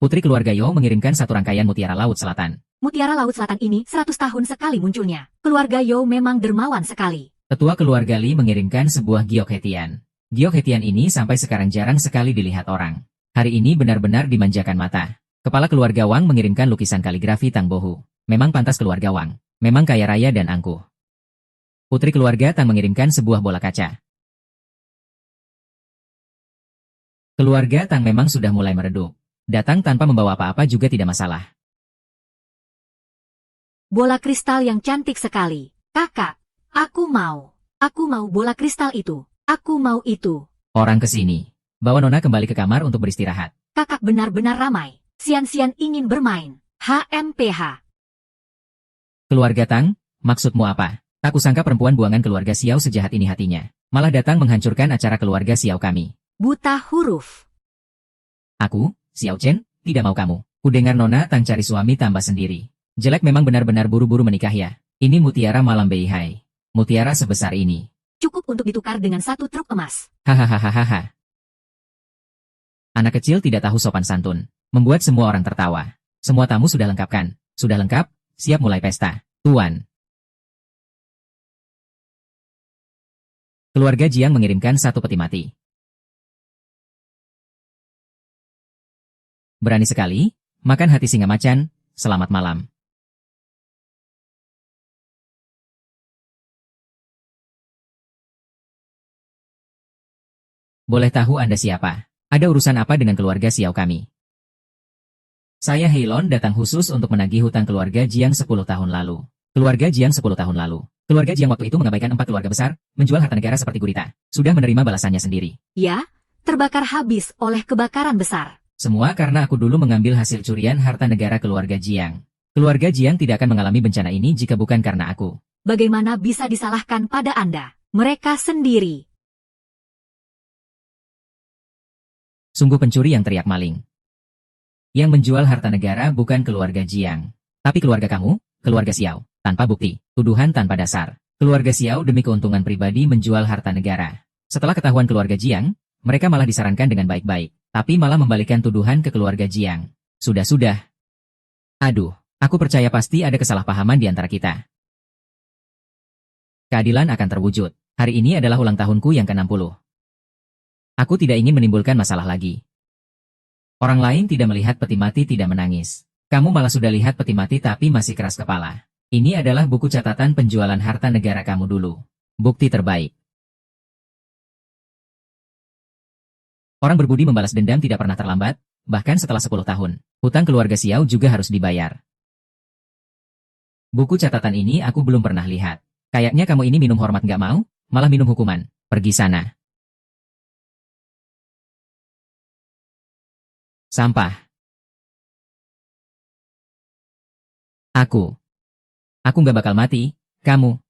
Putri keluarga Yo mengirimkan satu rangkaian mutiara Laut Selatan. Mutiara Laut Selatan ini 100 tahun sekali munculnya. Keluarga Yo memang dermawan sekali. Tetua keluarga Li mengirimkan sebuah giok hetian. Giok hetian ini sampai sekarang jarang sekali dilihat orang. Hari ini benar-benar dimanjakan mata. Kepala keluarga Wang mengirimkan lukisan kaligrafi Tang Bohu. Memang pantas keluarga Wang. Memang kaya raya dan angkuh. Putri keluarga Tang mengirimkan sebuah bola kaca. Keluarga Tang memang sudah mulai meredup. Datang tanpa membawa apa-apa juga tidak masalah. Bola kristal yang cantik sekali. Kakak, aku mau. Aku mau bola kristal itu. Aku mau itu. Orang ke sini. Bawa Nona kembali ke kamar untuk beristirahat. Kakak benar-benar ramai. Sian-sian ingin bermain. HMPH. Keluarga Tang, maksudmu apa? Tak kusangka perempuan buangan keluarga Xiao sejahat ini hatinya. Malah datang menghancurkan acara keluarga Xiao kami. Buta huruf. Aku, Xiao Chen, tidak mau kamu. Kudengar Nona Tang cari suami tambah sendiri. Jelek memang benar-benar buru-buru menikah ya. Ini mutiara malam Beihai. Mutiara sebesar ini. Cukup untuk ditukar dengan 1 truk emas. Hahaha. Anak kecil tidak tahu sopan santun. Membuat semua orang tertawa. Semua tamu sudah lengkap kan? Sudah lengkap? Siap mulai pesta. Tuan. Keluarga Jiang mengirimkan satu peti mati. Berani sekali, makan hati singa macan, selamat malam. Boleh tahu Anda siapa? Ada urusan apa dengan keluarga Xiao kami? Saya Heilon datang khusus untuk menagih hutang keluarga Jiang 10 tahun lalu. Keluarga Jiang 10 tahun lalu. Keluarga Jiang waktu itu mengabaikan 4 keluarga besar, menjual harta negara seperti gurita. Sudah menerima balasannya sendiri. Ya, terbakar habis oleh kebakaran besar. Semua karena aku dulu mengambil hasil curian harta negara keluarga Jiang. Keluarga Jiang tidak akan mengalami bencana ini jika bukan karena aku. Bagaimana bisa disalahkan pada Anda? Mereka sendiri. Sungguh pencuri yang teriak maling. Yang menjual harta negara bukan keluarga Jiang. Tapi keluarga kamu, keluarga Xiao. Tanpa bukti, tuduhan tanpa dasar. Keluarga Xiao demi keuntungan pribadi menjual harta negara. Setelah ketahuan keluarga Jiang, mereka malah disarankan dengan baik-baik. Tapi malah membalikkan tuduhan ke keluarga Jiang. Sudah. Aduh, aku percaya pasti ada kesalahpahaman di antara kita. Keadilan akan terwujud. Hari ini adalah ulang tahunku yang ke-60. Aku tidak ingin menimbulkan masalah lagi. Orang lain tidak melihat peti mati tidak menangis. Kamu malah sudah lihat peti mati tapi masih keras kepala. Ini adalah buku catatan penjualan harta negara kamu dulu. Bukti terbaik. Orang berbudi membalas dendam tidak pernah terlambat, bahkan setelah 10 tahun. Hutang keluarga Xiao juga harus dibayar. Buku catatan ini aku belum pernah lihat. Kayaknya kamu ini minum hormat nggak mau, malah minum hukuman. Pergi sana. Sampah. Aku nggak bakal mati, kamu.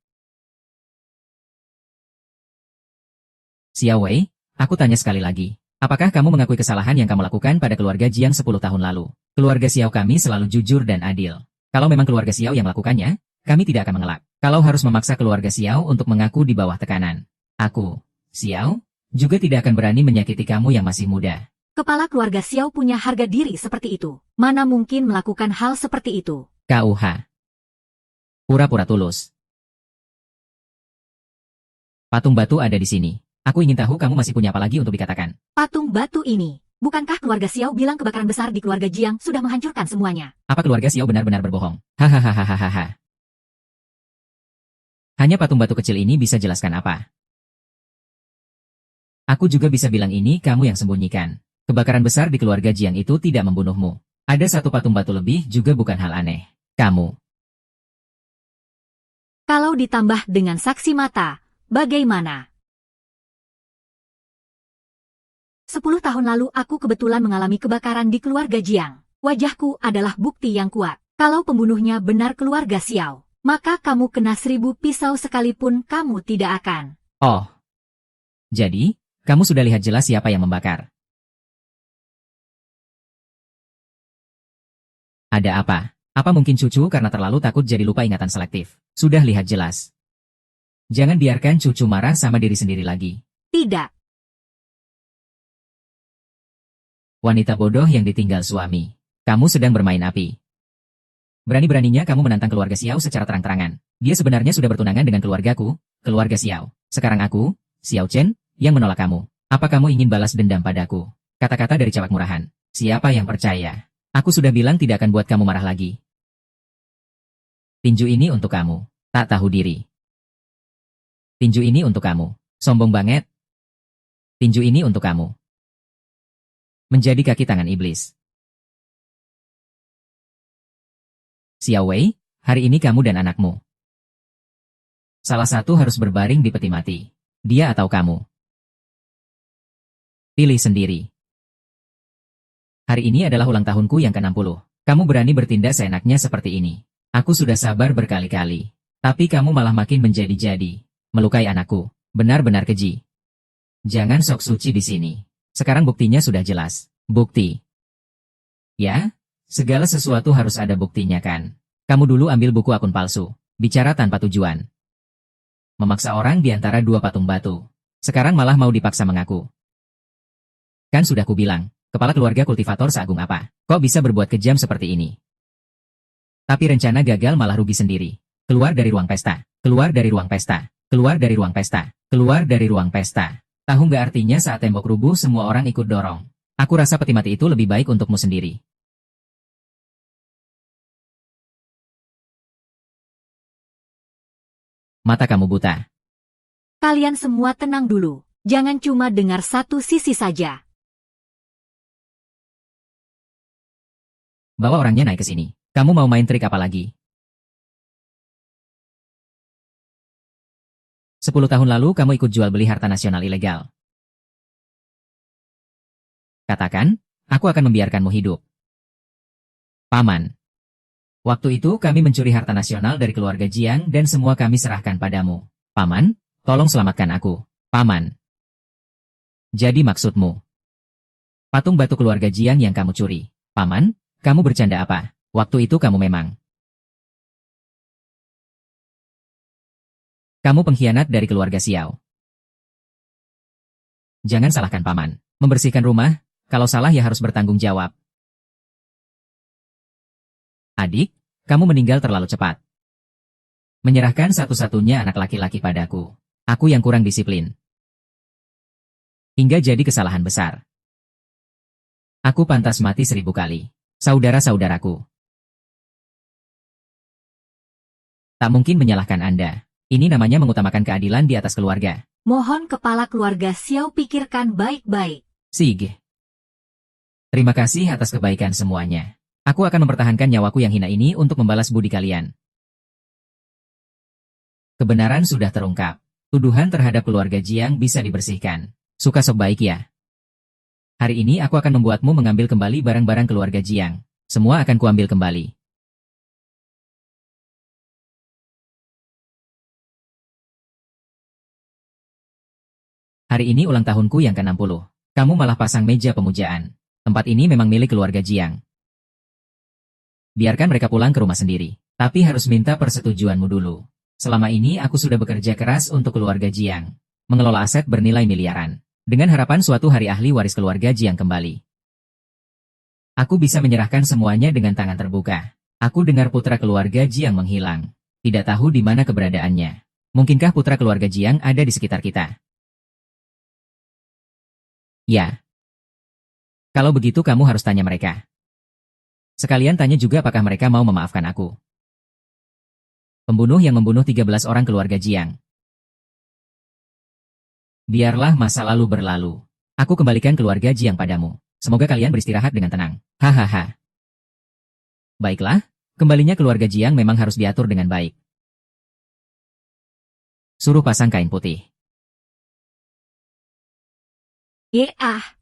Xiao Wei, aku tanya sekali lagi. Apakah kamu mengakui kesalahan yang kamu lakukan pada keluarga Jiang 10 tahun lalu? Keluarga Xiao kami selalu jujur dan adil. Kalau memang keluarga Xiao yang melakukannya, kami tidak akan mengelak. Kalau harus memaksa keluarga Xiao untuk mengaku di bawah tekanan. Aku, Xiao, juga tidak akan berani menyakiti kamu yang masih muda. Kepala keluarga Xiao punya harga diri seperti itu. Mana mungkin melakukan hal seperti itu? KUH. Pura-pura tulus. Patung batu ada di sini. Aku ingin tahu kamu masih punya apa lagi untuk dikatakan. Patung batu ini. Bukankah keluarga Xiao bilang kebakaran besar di keluarga Jiang sudah menghancurkan semuanya? Apa keluarga Xiao benar-benar berbohong? Hahaha. Hanya patung batu kecil ini bisa jelaskan apa? Aku juga bisa bilang ini kamu yang sembunyikan. Kebakaran besar di keluarga Jiang itu tidak membunuhmu. Ada satu patung batu lebih juga bukan hal aneh. Kamu. Kalau ditambah dengan saksi mata, bagaimana? 10 tahun lalu aku kebetulan mengalami kebakaran di keluarga Jiang. Wajahku adalah bukti yang kuat. Kalau pembunuhnya benar keluarga Xiao, maka kamu kena 1000 pisau sekalipun kamu tidak akan. Oh. Jadi, kamu sudah lihat jelas siapa yang membakar. Ada apa? Apa mungkin cucu karena terlalu takut jadi lupa ingatan selektif? Sudah lihat jelas. Jangan biarkan cucu marah sama diri sendiri lagi. Tidak. Wanita bodoh yang ditinggal suami. Kamu sedang bermain api. Berani-beraninya kamu menantang keluarga Xiao secara terang-terangan. Dia sebenarnya sudah bertunangan dengan keluargaku, keluarga Xiao. Sekarang aku, Xiao Chen, yang menolak kamu. Apa kamu ingin balas dendam padaku? Kata-kata dari cewek murahan. Siapa yang percaya? Aku sudah bilang tidak akan buat kamu marah lagi. Tinju ini untuk kamu. Tak tahu diri. Tinju ini untuk kamu. Sombong banget. Tinju ini untuk kamu. Menjadi kaki tangan iblis. Xiao Wei, hari ini kamu dan anakmu. Salah satu harus berbaring di peti mati. Dia atau kamu. Pilih sendiri. Hari ini adalah ulang tahunku yang ke-60. Kamu berani bertindak seenaknya seperti ini. Aku sudah sabar berkali-kali. Tapi kamu malah makin menjadi-jadi. Melukai anakku. Benar-benar keji. Jangan sok suci di sini. Sekarang buktinya sudah jelas. Bukti. Ya, segala sesuatu harus ada buktinya kan. Kamu dulu ambil buku akun palsu. Bicara tanpa tujuan. Memaksa orang di antara dua patung batu. Sekarang malah mau dipaksa mengaku. Kan sudah kubilang, kepala keluarga kultivator seagung apa. Kok bisa berbuat kejam seperti ini? Tapi rencana gagal malah rugi sendiri. Keluar dari ruang pesta. Keluar dari ruang pesta. Keluar dari ruang pesta. Keluar dari ruang pesta. Tahu nggak artinya saat tembok rubuh semua orang ikut dorong. Aku rasa peti mati itu lebih baik untukmu sendiri. Mata kamu buta. Kalian semua tenang dulu. Jangan cuma dengar satu sisi saja. Bawa orangnya naik ke sini. Kamu mau main trik apa lagi? 10 tahun lalu kamu ikut jual beli harta nasional ilegal. Katakan, aku akan membiarkanmu hidup. Paman. Waktu itu kami mencuri harta nasional dari keluarga Jiang dan semua kami serahkan padamu. Paman, tolong selamatkan aku. Paman. Jadi maksudmu? Patung batu keluarga Jiang yang kamu curi. Paman, kamu bercanda apa? Waktu itu kamu memang. Kamu pengkhianat dari keluarga Xiao. Jangan salahkan paman. Membersihkan rumah, kalau salah ya harus bertanggung jawab. Adik, kamu meninggal terlalu cepat. Menyerahkan satu-satunya anak laki-laki padaku. Aku yang kurang disiplin. Hingga jadi kesalahan besar. Aku pantas mati 1000 kali. Saudara-saudaraku. Tak mungkin menyalahkan Anda. Ini namanya mengutamakan keadilan di atas keluarga. Mohon kepala keluarga Xiao pikirkan baik-baik. Sig. Terima kasih atas kebaikan semuanya. Aku akan mempertahankan nyawaku yang hina ini untuk membalas budi kalian. Kebenaran sudah terungkap. Tuduhan terhadap keluarga Jiang bisa dibersihkan. Suka sok baik ya. Hari ini aku akan membuatmu mengambil kembali barang-barang keluarga Jiang. Semua akan kuambil kembali. Hari ini ulang tahunku yang ke-60. Kamu malah pasang meja pemujaan. Tempat ini memang milik keluarga Jiang. Biarkan mereka pulang ke rumah sendiri. Tapi harus minta persetujuanmu dulu. Selama ini aku sudah bekerja keras untuk keluarga Jiang. Mengelola aset bernilai miliaran. Dengan harapan suatu hari ahli waris keluarga Jiang kembali. Aku bisa menyerahkan semuanya dengan tangan terbuka. Aku dengar putra keluarga Jiang menghilang. Tidak tahu di mana keberadaannya. Mungkinkah putra keluarga Jiang ada di sekitar kita? Ya. Kalau begitu kamu harus tanya mereka. Sekalian tanya juga apakah mereka mau memaafkan aku. Pembunuh yang membunuh 13 orang keluarga Jiang. Biarlah masa lalu berlalu. Aku kembalikan keluarga Jiang padamu. Semoga kalian beristirahat dengan tenang. Hahaha. Baiklah, kembalinya keluarga Jiang memang harus diatur dengan baik. Suruh pasang kain putih. Ah.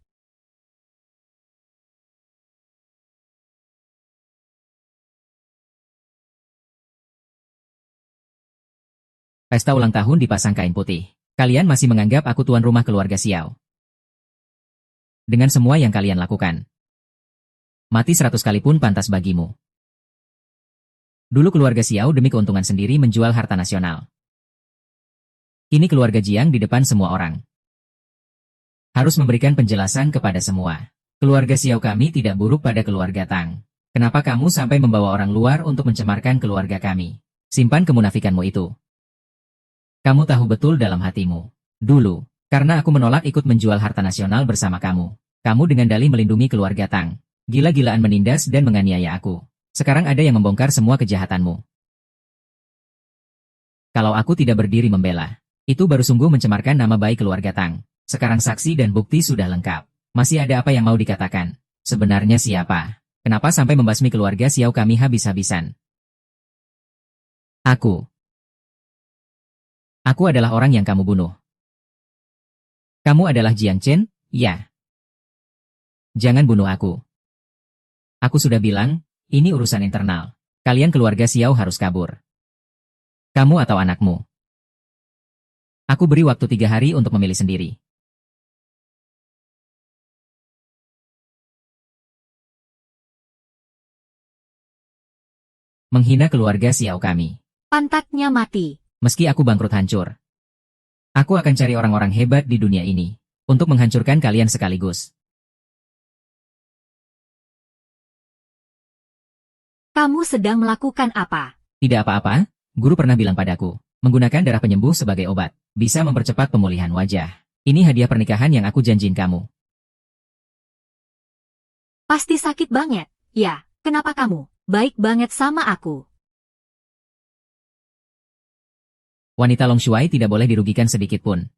Pesta ulang tahun dipasang kain putih. Kalian masih menganggap aku tuan rumah keluarga Xiao. Dengan semua yang kalian lakukan. Mati 100 kali pun pantas bagimu. Dulu keluarga Xiao demi keuntungan sendiri menjual harta nasional. Kini keluarga Jiang di depan semua orang. Harus memberikan penjelasan kepada semua. Keluarga Xiao kami tidak buruk pada keluarga Tang. Kenapa kamu sampai membawa orang luar untuk mencemarkan keluarga kami? Simpan kemunafikanmu itu. Kamu tahu betul dalam hatimu. Dulu, karena aku menolak ikut menjual harta nasional bersama kamu. Kamu dengan dalih melindungi keluarga Tang. Gila-gilaan menindas dan menganiaya aku. Sekarang ada yang membongkar semua kejahatanmu. Kalau aku tidak berdiri membela, itu baru sungguh mencemarkan nama baik keluarga Tang. Sekarang saksi dan bukti sudah lengkap. Masih ada apa yang mau dikatakan? Sebenarnya siapa? Kenapa sampai membasmi keluarga Xiao kami habis-habisan? Aku. Aku adalah orang yang kamu bunuh. Kamu adalah Jiang Chen? Ya. Jangan bunuh aku. Aku sudah bilang, ini urusan internal. Kalian keluarga Xiao harus kabur. Kamu atau anakmu. Aku beri waktu 3 hari untuk memilih sendiri. Menghina keluarga Xiao kami. Pantatnya mati. Meski aku bangkrut hancur. Aku akan cari orang-orang hebat di dunia ini. Untuk menghancurkan kalian sekaligus. Kamu sedang melakukan apa? Tidak apa-apa, guru pernah bilang padaku. Menggunakan darah penyembuh sebagai obat. Bisa mempercepat pemulihan wajah. Ini hadiah pernikahan yang aku janjiin kamu. Pasti sakit banget. Ya, kenapa kamu baik banget sama aku? Wanita Long Shuai tidak boleh dirugikan sedikit pun.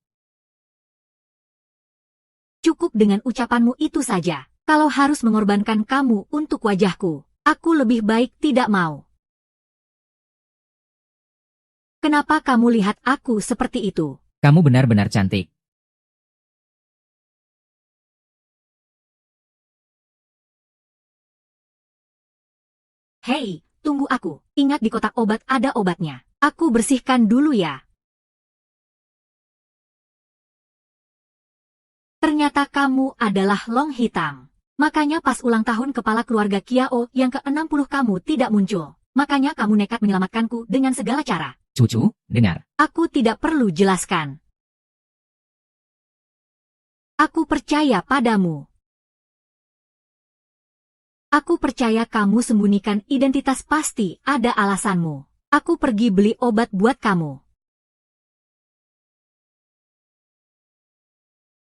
Cukup dengan ucapanmu itu saja. Kalau harus mengorbankan kamu untuk wajahku, aku lebih baik tidak mau. Kenapa kamu lihat aku seperti itu? Kamu benar-benar cantik. Hei, tunggu aku. Ingat di kotak obat ada obatnya. Aku bersihkan dulu ya. Ternyata kamu adalah Long Hitam. Makanya pas ulang tahun kepala keluarga Kiao yang ke-60 kamu tidak muncul. Makanya kamu nekat menyelamatkanku dengan segala cara. Cucu, dengar. Aku tidak perlu jelaskan. Aku percaya padamu. Aku percaya kamu sembunyikan identitas pasti ada alasanmu. Aku pergi beli obat buat kamu.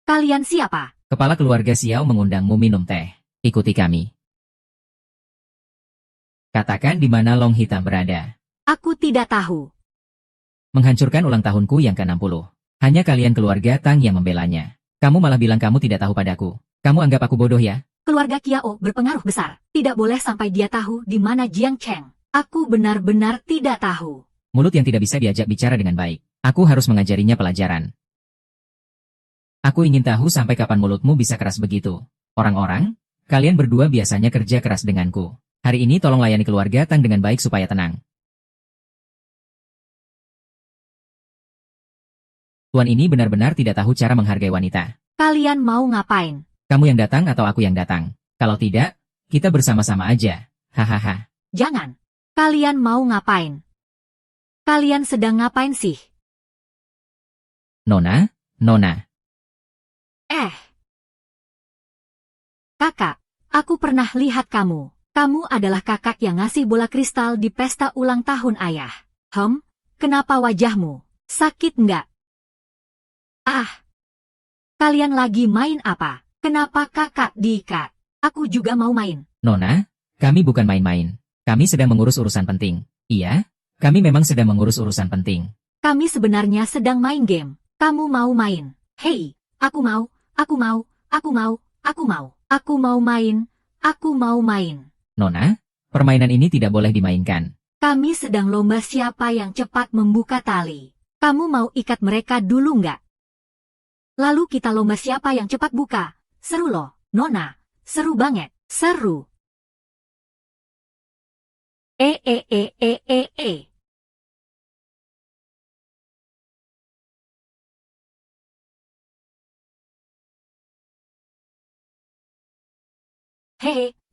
Kalian siapa? Kepala keluarga Xiao mengundangmu minum teh. Ikuti kami. Katakan di mana Long Hitam berada. Aku tidak tahu. Menghancurkan ulang tahunku yang ke-60. Hanya kalian keluarga Tang yang membelanya. Kamu malah bilang kamu tidak tahu padaku. Kamu anggap aku bodoh ya? Keluarga Kiao berpengaruh besar. Tidak boleh sampai dia tahu di mana Jiang Cheng. Aku benar-benar tidak tahu. Mulut yang tidak bisa diajak bicara dengan baik. Aku harus mengajarinya pelajaran. Aku ingin tahu sampai kapan mulutmu bisa keras begitu. Orang-orang, kalian berdua biasanya kerja keras denganku. Hari ini tolong layani keluarga Tang dengan baik supaya tenang. Tuan ini benar-benar tidak tahu cara menghargai wanita. Kalian mau ngapain? Kamu yang datang atau aku yang datang? Kalau tidak, kita bersama-sama aja. Hahaha. Jangan. Kalian mau ngapain? Kalian sedang ngapain sih? Nona, Nona. Kakak, aku pernah lihat kamu. Kamu adalah kakak yang ngasih bola kristal di pesta ulang tahun ayah. Kenapa wajahmu? Sakit nggak? Kalian lagi main apa? Kenapa kakak diikat? Aku juga mau main. Nona, kami bukan main-main. Kami sedang mengurus urusan penting. Iya, kami memang sedang mengurus urusan penting. Kami sebenarnya sedang main game. Kamu mau main? Hei, aku mau main. Aku mau main. Nona, permainan ini tidak boleh dimainkan. Kami sedang lomba siapa yang cepat membuka tali. Kamu mau ikat mereka dulu nggak? Lalu kita lomba siapa yang cepat buka. Seru loh, Nona. Seru banget. Seru. Hehe,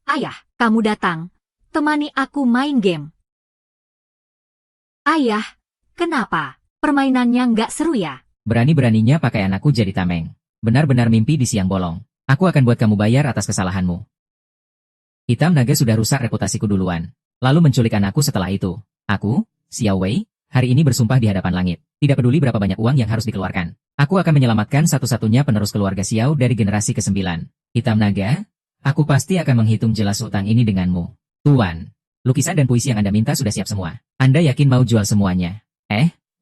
ayah, kamu datang. Temani aku main game. Ayah, kenapa? Permainannya nggak seru ya? Berani-beraninya pakai anakku jadi tameng. Benar-benar mimpi di siang bolong. Aku akan buat kamu bayar atas kesalahanmu. Hitam naga sudah rusak reputasiku duluan. Lalu menculik anakku setelah itu. Aku, Xiao Wei, hari ini bersumpah di hadapan langit. Tidak peduli berapa banyak uang yang harus dikeluarkan. Aku akan menyelamatkan satu-satunya penerus keluarga Xiao dari generasi ke-9. Hitam naga, aku pasti akan menghitung jelas utang ini denganmu. Tuan, lukisan dan puisi yang Anda minta sudah siap semua. Anda yakin mau jual semuanya?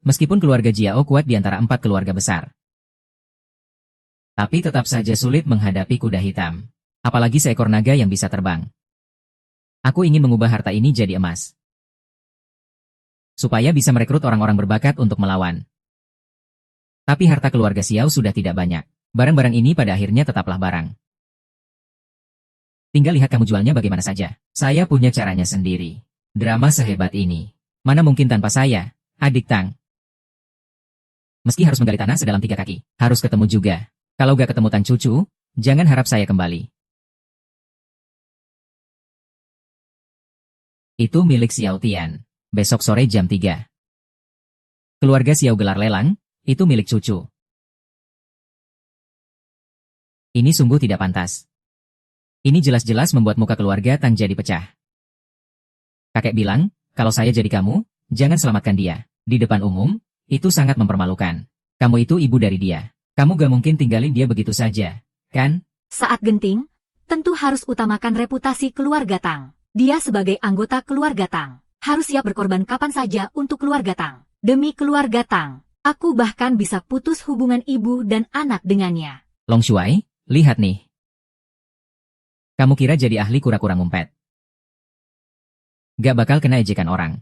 Meskipun keluarga Jiao kuat di antara 4 keluarga besar, tapi tetap saja sulit menghadapi kuda hitam. Apalagi seekor naga yang bisa terbang. Aku ingin mengubah harta ini jadi emas. Supaya bisa merekrut orang-orang berbakat untuk melawan. Tapi harta keluarga Xiao sudah tidak banyak. Barang-barang ini pada akhirnya tetaplah barang. Tinggal lihat kamu jualnya bagaimana saja. Saya punya caranya sendiri. Drama sehebat ini. Mana mungkin tanpa saya, adik Tang. Meski harus menggali tanah sedalam 3 kaki, harus ketemu juga. Kalau gak ketemu Tang Cucu, jangan harap saya kembali. Itu milik Xiao Tian. Besok sore jam 3. Keluarga Xiao gelar lelang, itu milik Cucu. Ini sungguh tidak pantas. Ini jelas-jelas membuat muka keluarga Tang jadi pecah. Kakek bilang, kalau saya jadi kamu, jangan selamatkan dia. Di depan umum, itu sangat mempermalukan. Kamu itu ibu dari dia. Kamu gak mungkin tinggalin dia begitu saja, kan? Saat genting, tentu harus utamakan reputasi keluarga Tang. Dia sebagai anggota keluarga Tang, harus siap berkorban kapan saja untuk keluarga Tang. Demi keluarga Tang, aku bahkan bisa putus hubungan ibu dan anak dengannya. Long Shuai, lihat nih. Kamu kira jadi ahli kura-kura ngumpet? Gak bakal kena ejekan orang.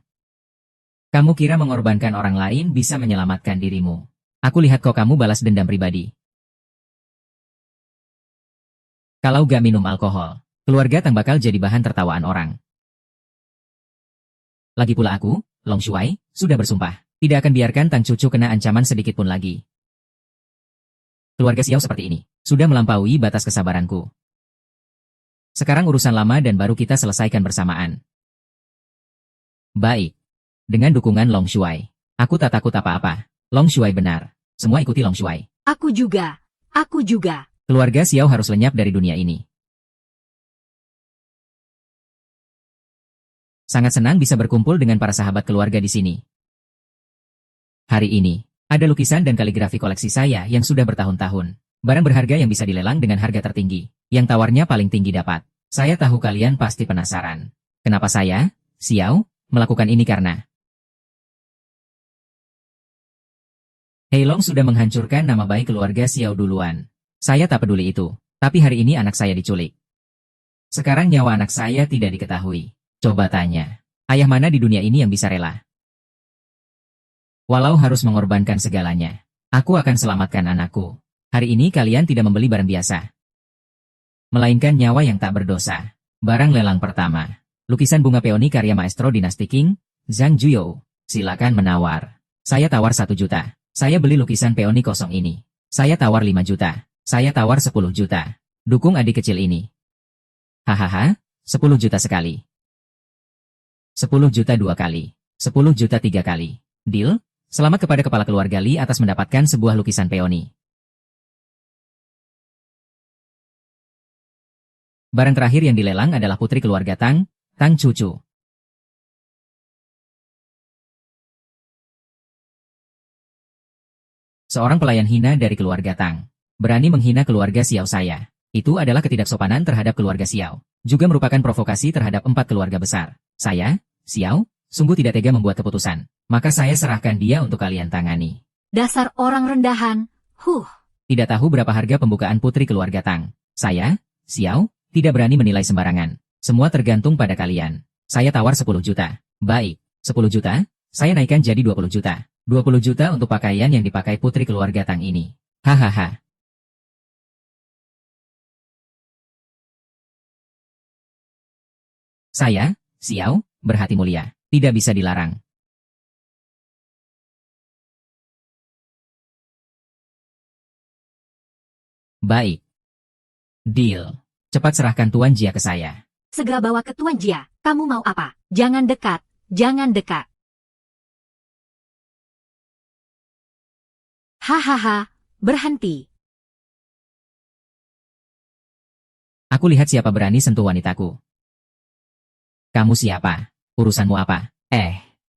Kamu kira mengorbankan orang lain bisa menyelamatkan dirimu. Aku lihat kok kamu balas dendam pribadi. Kalau gak minum alkohol, keluarga Tang bakal jadi bahan tertawaan orang. Lagi pula aku, Long Shuai, sudah bersumpah. Tidak akan biarkan Tang Cucu kena ancaman sedikit pun lagi. Keluarga Xiao seperti ini, sudah melampaui batas kesabaranku. Sekarang urusan lama dan baru kita selesaikan bersamaan. Baik. Dengan dukungan Long Shuai, aku tak takut apa-apa. Long Shuai benar. Semua ikuti Long Shuai. Aku juga. Aku juga. Keluarga Xiao harus lenyap dari dunia ini. Sangat senang bisa berkumpul dengan para sahabat keluarga di sini. Hari ini, ada lukisan dan kaligrafi koleksi saya yang sudah bertahun-tahun. Barang berharga yang bisa dilelang dengan harga tertinggi. Yang tawarnya paling tinggi dapat. Saya tahu kalian pasti penasaran. Kenapa saya, Xiao, melakukan ini karena Hei Long sudah menghancurkan nama baik keluarga Xiao duluan. Saya tak peduli itu, tapi hari ini anak saya diculik. Sekarang nyawa anak saya tidak diketahui. Coba tanya, ayah mana di dunia ini yang bisa rela? Walau harus mengorbankan segalanya, aku akan selamatkan anakku. Hari ini kalian tidak membeli barang biasa, melainkan nyawa yang tak berdosa. Barang lelang pertama, lukisan bunga peoni karya maestro dinasti Qing, Zhang Juyo. Silakan menawar. Saya tawar 1 juta. Saya beli lukisan peoni kosong ini. Saya tawar 5 juta. Saya tawar 10 juta. Dukung adik kecil ini. Hahaha, 10 juta sekali. 10 juta 2 kali. 10 juta 3 kali. Deal? Selamat kepada kepala keluarga Li atas mendapatkan sebuah lukisan peoni. Barang terakhir yang dilelang adalah putri keluarga Tang, Tang Cucu. Seorang pelayan hina dari keluarga Tang. Berani menghina keluarga Xiao saya. Itu adalah ketidaksopanan terhadap keluarga Xiao. Juga merupakan provokasi terhadap 4 keluarga besar. Saya, Xiao, sungguh tidak tega membuat keputusan. Maka saya serahkan dia untuk kalian tangani. Dasar orang rendahan. Tidak tahu berapa harga pembukaan putri keluarga Tang. Saya, Xiao, tidak berani menilai sembarangan. Semua tergantung pada kalian. Saya tawar 10 juta. Baik, 10 juta, saya naikkan jadi 20 juta. 20 juta untuk pakaian yang dipakai putri keluarga Tang ini. Hahaha. Saya, Xiao, berhati mulia. Tidak bisa dilarang. Baik. Deal. Cepat serahkan Tuan Jia ke saya. Segera bawa ke Tuan Jia. Kamu mau apa? Jangan dekat. Jangan dekat. Hahaha, berhenti. Aku lihat siapa berani sentuh wanitaku. Kamu siapa? Urusanmu apa?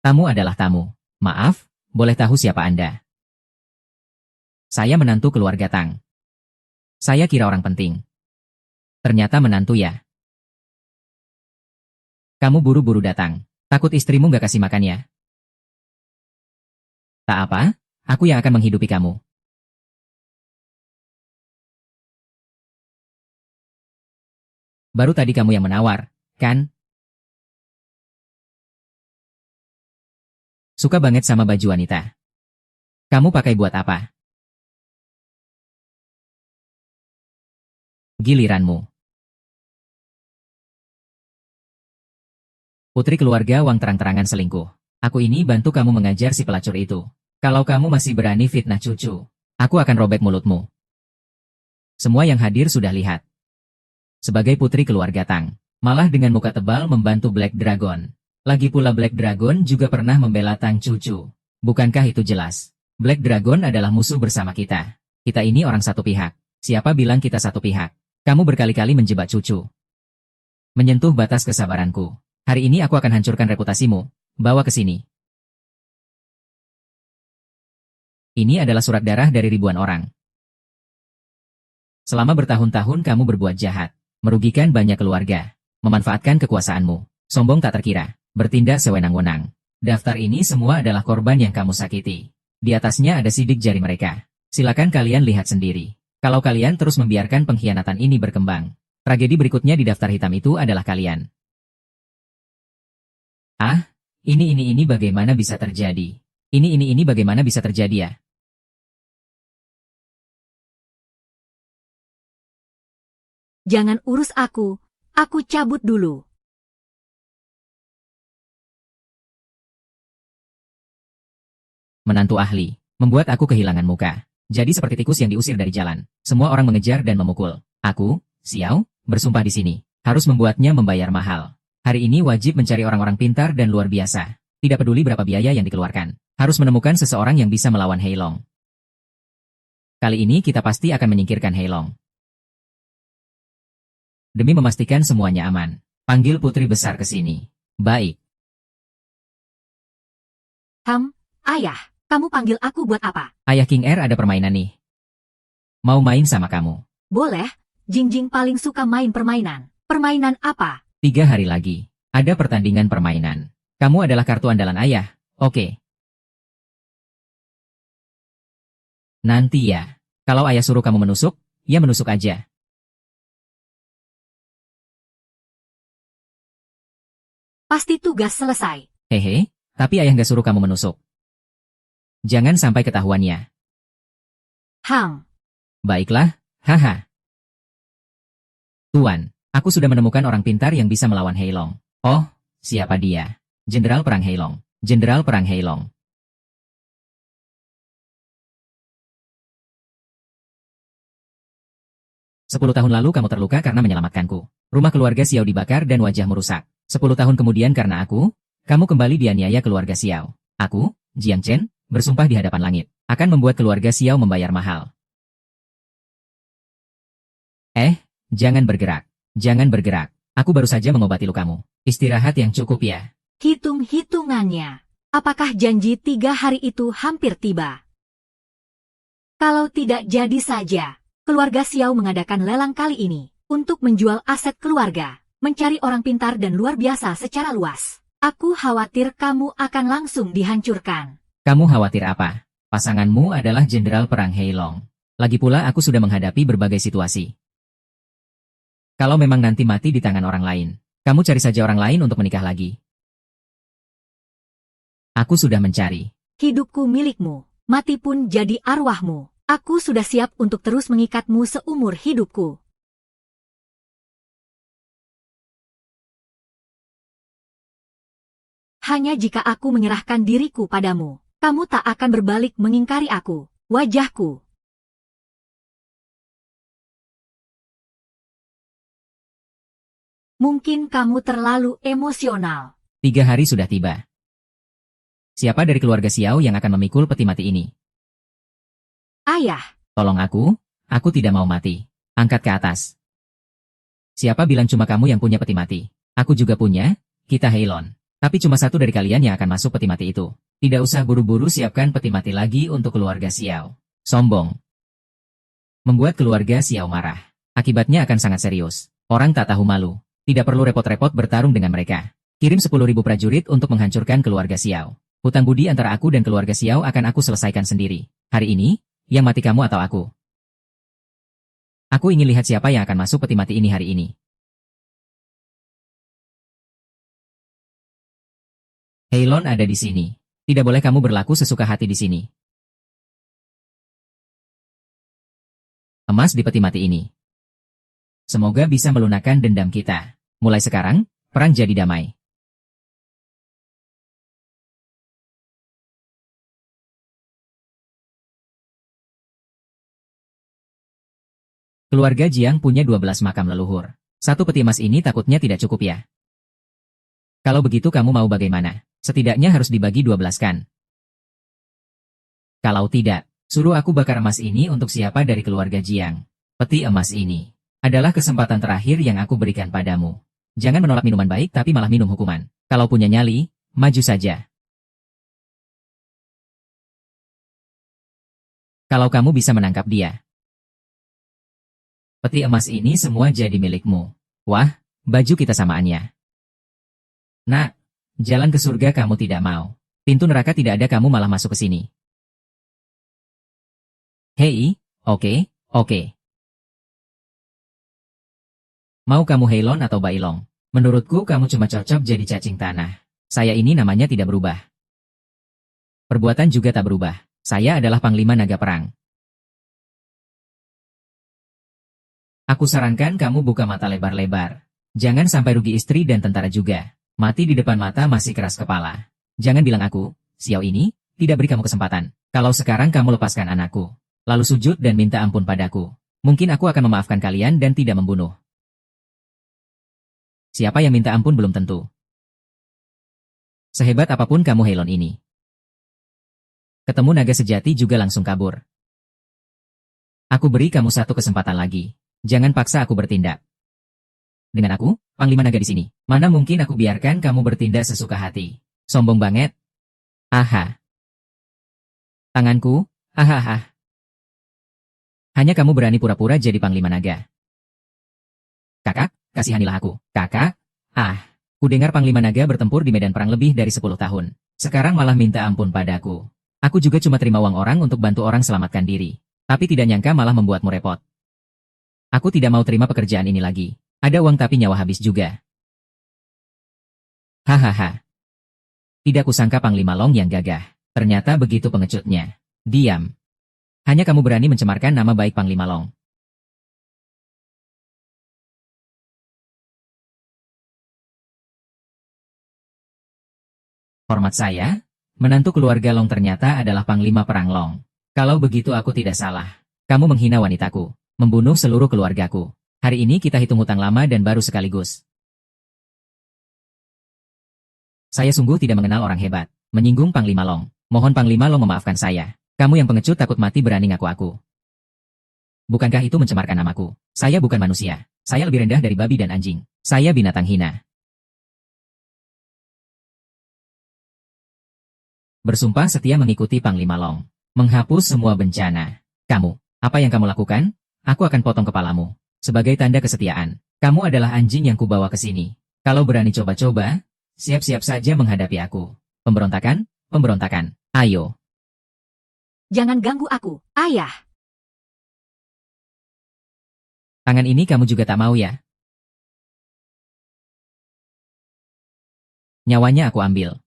Tamu adalah tamu. Maaf, boleh tahu siapa Anda? Saya menantu keluarga Tang. Saya kira orang penting. Ternyata menantu ya. Kamu buru-buru datang. Takut istrimu gak kasih makan ya? Tak apa, aku yang akan menghidupi kamu. Baru tadi kamu yang menawar, kan? Suka banget sama baju wanita. Kamu pakai buat apa? Giliranmu. Putri keluarga Wang terang-terangan selingkuh. Aku ini bantu kamu mengajar si pelacur itu. Kalau kamu masih berani fitnah cucu, aku akan robek mulutmu. Semua yang hadir sudah lihat. Sebagai putri keluarga Tang, malah dengan muka tebal membantu Black Dragon. Lagi pula Black Dragon juga pernah membela Tang cucu. Bukankah itu jelas? Black Dragon adalah musuh bersama kita. Kita ini orang satu pihak. Siapa bilang kita satu pihak? Kamu berkali-kali menjebak cucu. Menyentuh batas kesabaranku. Hari ini aku akan hancurkan reputasimu. Bawa ke sini. Ini adalah surat darah dari ribuan orang. Selama bertahun-tahun kamu berbuat jahat. Merugikan banyak keluarga, memanfaatkan kekuasaanmu, sombong tak terkira, bertindak sewenang-wenang. Daftar ini semua adalah korban yang kamu sakiti. Di atasnya ada sidik jari mereka. Silakan kalian lihat sendiri. Kalau kalian terus membiarkan pengkhianatan ini berkembang, tragedi berikutnya di daftar hitam itu adalah kalian. Ini bagaimana bisa terjadi? Ini bagaimana bisa terjadi ya? Jangan urus aku cabut dulu. Menantu ahli, membuat aku kehilangan muka. Jadi seperti tikus yang diusir dari jalan. Semua orang mengejar dan memukul. Aku, Xiao, bersumpah di sini. Harus membuatnya membayar mahal. Hari ini wajib mencari orang-orang pintar dan luar biasa. Tidak peduli berapa biaya yang dikeluarkan. Harus menemukan seseorang yang bisa melawan Heilong. Kali ini kita pasti akan menyingkirkan Heilong. Demi memastikan semuanya aman, panggil putri besar ke sini. Baik. Ayah, kamu panggil aku buat apa? Ayah King Er ada permainan nih. Mau main sama kamu? Boleh, Jingjing paling suka main permainan. Permainan apa? 3 hari lagi, ada pertandingan permainan. Kamu adalah kartu andalan ayah, oke? Nanti ya, kalau ayah suruh kamu menusuk, ya menusuk aja. Pasti tugas selesai. Hehe, tapi ayah nggak suruh kamu menusuk. Jangan sampai ketahuannya. Baiklah, haha. Tuan, aku sudah menemukan orang pintar yang bisa melawan Heilong. Oh, siapa dia? Jenderal Perang Heilong. Jenderal Perang Heilong. Sepuluh tahun lalu kamu terluka karena menyelamatkanku. Rumah keluarga Xiao dibakar dan wajahmu rusak. 10 tahun kemudian karena aku, kamu kembali dianiaya keluarga Xiao. Aku, Jiang Chen, bersumpah di hadapan langit, akan membuat keluarga Xiao membayar mahal. Jangan bergerak. Jangan bergerak. Aku baru saja mengobati lukamu. Istirahat yang cukup ya. Hitung-hitungannya. Apakah janji 3 hari itu hampir tiba? Kalau tidak jadi saja, keluarga Xiao mengadakan lelang kali ini untuk menjual aset keluarga. Mencari orang pintar dan luar biasa secara luas. Aku khawatir kamu akan langsung dihancurkan. Kamu khawatir apa? Pasanganmu adalah Jenderal Perang Heilong. Lagi pula aku sudah menghadapi berbagai situasi. Kalau memang nanti mati di tangan orang lain, kamu cari saja orang lain untuk menikah lagi. Aku sudah mencari. Hidupku milikmu, mati pun jadi arwahmu. Aku sudah siap untuk terus mengikatmu seumur hidupku. Hanya jika aku menyerahkan diriku padamu, kamu tak akan berbalik mengingkari aku, wajahku. Mungkin kamu terlalu emosional. 3 hari sudah tiba. Siapa dari keluarga Xiao yang akan memikul peti mati ini? Ayah. Tolong aku tidak mau mati. Angkat ke atas. Siapa bilang cuma kamu yang punya peti mati? Aku juga punya, kita Heilon. Tapi cuma satu dari kalian yang akan masuk peti mati itu. Tidak usah buru-buru siapkan peti mati lagi untuk keluarga Xiao. Sombong. Membuat keluarga Xiao marah. Akibatnya akan sangat serius. Orang tak tahu malu. Tidak perlu repot-repot bertarung dengan mereka. Kirim 10.000 prajurit untuk menghancurkan keluarga Xiao. Hutang budi antara aku dan keluarga Xiao akan aku selesaikan sendiri. Hari ini, yang mati kamu atau aku? Aku ingin lihat siapa yang akan masuk peti mati ini hari ini. Heilon ada di sini. Tidak boleh kamu berlaku sesuka hati di sini. Emas di peti mati ini. Semoga bisa melunakkan dendam kita. Mulai sekarang, perang jadi damai. Keluarga Jiang punya 12 makam leluhur. Satu peti emas ini takutnya tidak cukup ya. Kalau begitu kamu mau bagaimana? Setidaknya harus dibagi 12 kan? Kalau tidak, suruh aku bakar emas ini untuk siapa dari keluarga Jiang. Peti emas ini adalah kesempatan terakhir yang aku berikan padamu. Jangan menolak minuman baik tapi malah minum hukuman. Kalau punya nyali, maju saja. Kalau kamu bisa menangkap dia. Peti emas ini semua jadi milikmu. Wah, baju kita samaannya. Nak, jalan ke surga kamu tidak mau. Pintu neraka tidak ada kamu malah masuk ke sini. Hei, oke. Mau kamu Heilon atau Bailong? Menurutku kamu cuma cocok jadi cacing tanah. Saya ini namanya tidak berubah. Perbuatan juga tak berubah. Saya adalah Panglima Naga Perang. Aku sarankan kamu buka mata lebar-lebar. Jangan sampai rugi istri dan tentara juga. Mati di depan mata masih keras kepala. Jangan bilang aku, Xiao ini, tidak beri kamu kesempatan. Kalau sekarang kamu lepaskan anakku, lalu sujud dan minta ampun padaku. Mungkin aku akan memaafkan kalian dan tidak membunuh. Siapa yang minta ampun belum tentu. Sehebat apapun kamu Heilon ini. Ketemu naga sejati juga langsung kabur. Aku beri kamu satu kesempatan lagi. Jangan paksa aku bertindak. Dengan aku, Panglima Naga di sini, mana mungkin aku biarkan kamu bertindak sesuka hati. Sombong banget. Aha. Tanganku, aha. Hanya kamu berani pura-pura jadi Panglima Naga. Kakak, kasihanilah aku. Kakak, ku dengar Panglima Naga bertempur di medan perang lebih dari 10 tahun. Sekarang malah minta ampun padaku. Aku juga cuma terima uang orang untuk bantu orang selamatkan diri. Tapi tidak nyangka malah membuatmu repot. Aku tidak mau terima pekerjaan ini lagi. Ada uang tapi nyawa habis juga. Hahaha. Tidak kusangka Panglima Long yang gagah. Ternyata begitu pengecutnya. Diam. Hanya kamu berani mencemarkan nama baik Panglima Long. Hormat saya, menantu keluarga Long ternyata adalah Panglima Perang Long. Kalau begitu aku tidak salah. Kamu menghina wanitaku. Membunuh seluruh keluargaku. Hari ini kita hitung hutang lama dan baru sekaligus. Saya sungguh tidak mengenal orang hebat. Menyinggung Panglima Long. Mohon Panglima Long memaafkan saya. Kamu yang pengecut takut mati berani ngaku aku. Bukankah itu mencemarkan namaku? Saya bukan manusia. Saya lebih rendah dari babi dan anjing. Saya binatang hina. Bersumpah setia mengikuti Panglima Long. Menghapus semua bencana. Kamu, apa yang kamu lakukan? Aku akan potong kepalamu. Sebagai tanda kesetiaan, kamu adalah anjing yang kubawa ke sini. Kalau berani coba-coba, siap-siap saja menghadapi aku. Pemberontakan, pemberontakan. Ayo. Jangan ganggu aku, ayah. Tangan ini kamu juga tak mau ya? Nyawanya aku ambil.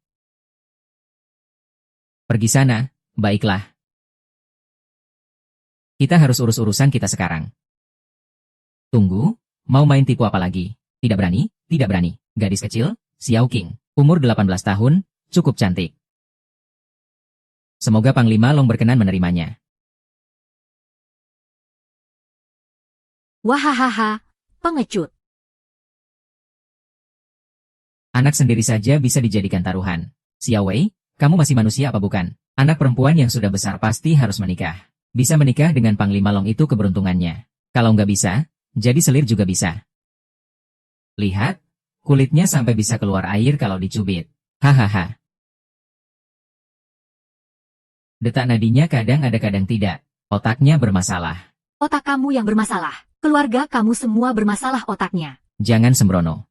Pergi sana, baiklah. Kita harus urus urusan kita sekarang. Tunggu, mau main tipu apa lagi? Tidak berani, tidak berani. Gadis kecil, Xiao Qing, umur 18 tahun, cukup cantik. Semoga Panglima Long berkenan menerimanya. Wahahaha, pengecut. Anak sendiri saja bisa dijadikan taruhan. Xiao Wei, kamu masih manusia apa bukan? Anak perempuan yang sudah besar pasti harus menikah. Bisa menikah dengan Panglima Long itu keberuntungannya. Kalau nggak bisa, jadi selir juga bisa. Lihat, Kulitnya sampai bisa keluar air kalau dicubit. Hahaha. Detak nadinya kadang ada kadang tidak. Otaknya bermasalah. Otak kamu yang bermasalah. Keluarga kamu semua bermasalah otaknya. Jangan sembrono.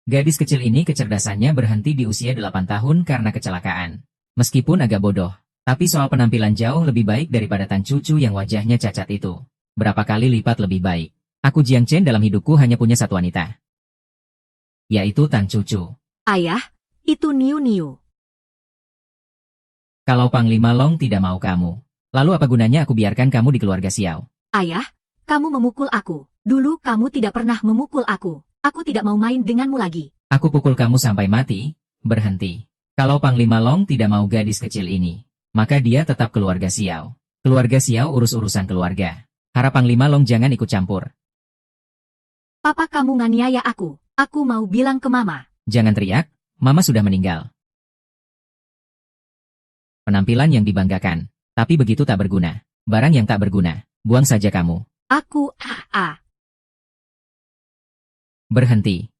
Gadis kecil ini kecerdasannya berhenti di usia 8 tahun karena kecelakaan. Meskipun agak bodoh, tapi soal penampilan jauh lebih baik daripada Tan Cucu yang wajahnya cacat itu. Berapa kali lipat lebih baik. Aku Jiang Chen dalam hidupku hanya punya satu wanita. Yaitu Tan Cucu. Ayah, itu Niu. Kalau Panglima Long tidak mau kamu, lalu apa gunanya aku biarkan kamu di keluarga Xiao? Ayah, kamu memukul aku. Dulu kamu tidak pernah memukul aku. Aku tidak mau main denganmu lagi. Aku pukul kamu sampai mati, berhenti. Kalau Panglima Long tidak mau gadis kecil ini, maka dia tetap keluarga Xiao. Keluarga Xiao urus-urusan keluarga. Harap Panglima Long jangan ikut campur. Papa kamu nganiaya aku. Aku mau bilang ke Mama. Jangan teriak, Mama sudah meninggal. Penampilan yang dibanggakan, tapi begitu tak berguna. Barang yang tak berguna, buang saja kamu. Aku, Berhenti.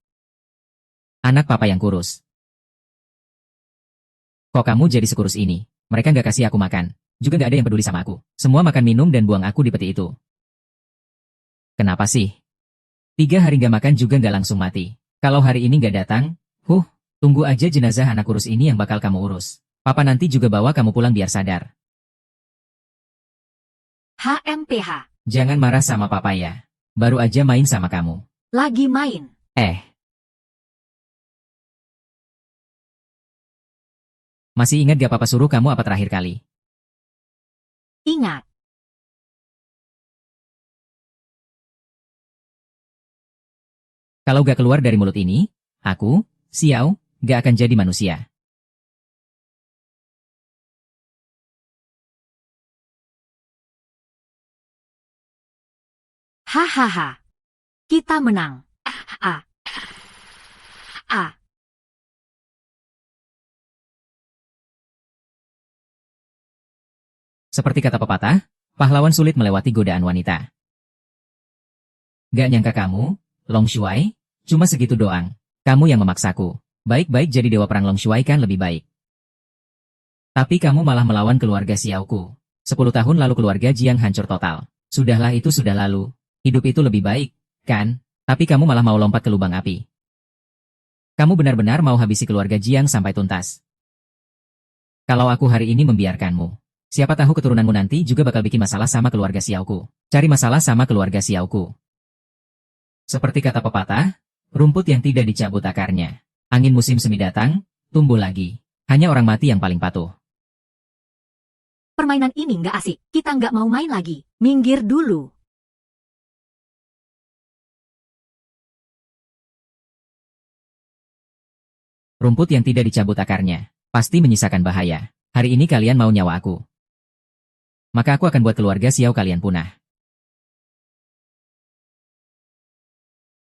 Anak papa yang kurus. Kok kamu jadi sekurus ini? Mereka nggak kasih aku makan. Juga nggak ada yang peduli sama aku. Semua makan minum dan buang aku di peti itu. Kenapa sih? 3 hari nggak makan juga nggak langsung mati. Kalau hari ini nggak datang, tunggu aja jenazah anak kurus ini yang bakal kamu urus. Papa nanti juga bawa kamu pulang biar sadar. HMPH. Jangan marah sama papa ya. Baru aja main sama kamu. Lagi main. Masih ingat gak papa suruh kamu apa terakhir kali? Ingat. Kalau gak keluar dari mulut ini, aku, Xiao, gak akan jadi manusia. Hahaha. Kita menang. Seperti kata pepatah, pahlawan sulit melewati godaan wanita. Gak nyangka kamu, Long Shuai, cuma segitu doang. Kamu yang memaksaku. Baik-baik jadi dewa perang Long Shuai kan lebih baik. Tapi kamu malah melawan keluarga Xiaoku. 10 tahun lalu keluarga Jiang hancur total. Sudahlah itu sudah lalu. Hidup itu lebih baik, kan? Tapi kamu malah mau lompat ke lubang api. Kamu benar-benar mau habisi keluarga Jiang sampai tuntas. Kalau aku hari ini membiarkanmu, siapa tahu keturunanmu nanti juga bakal bikin masalah sama keluarga Xiaoku. Cari masalah sama keluarga Xiaoku. Seperti kata pepatah, rumput yang tidak dicabut akarnya. Angin musim semi datang, tumbuh lagi. Hanya orang mati yang paling patuh. Permainan ini nggak asik. Kita nggak mau main lagi. Minggir dulu. Rumput yang tidak dicabut akarnya, pasti menyisakan bahaya. Hari ini kalian mau nyawa aku. Maka aku akan buat keluarga Xiao kalian punah.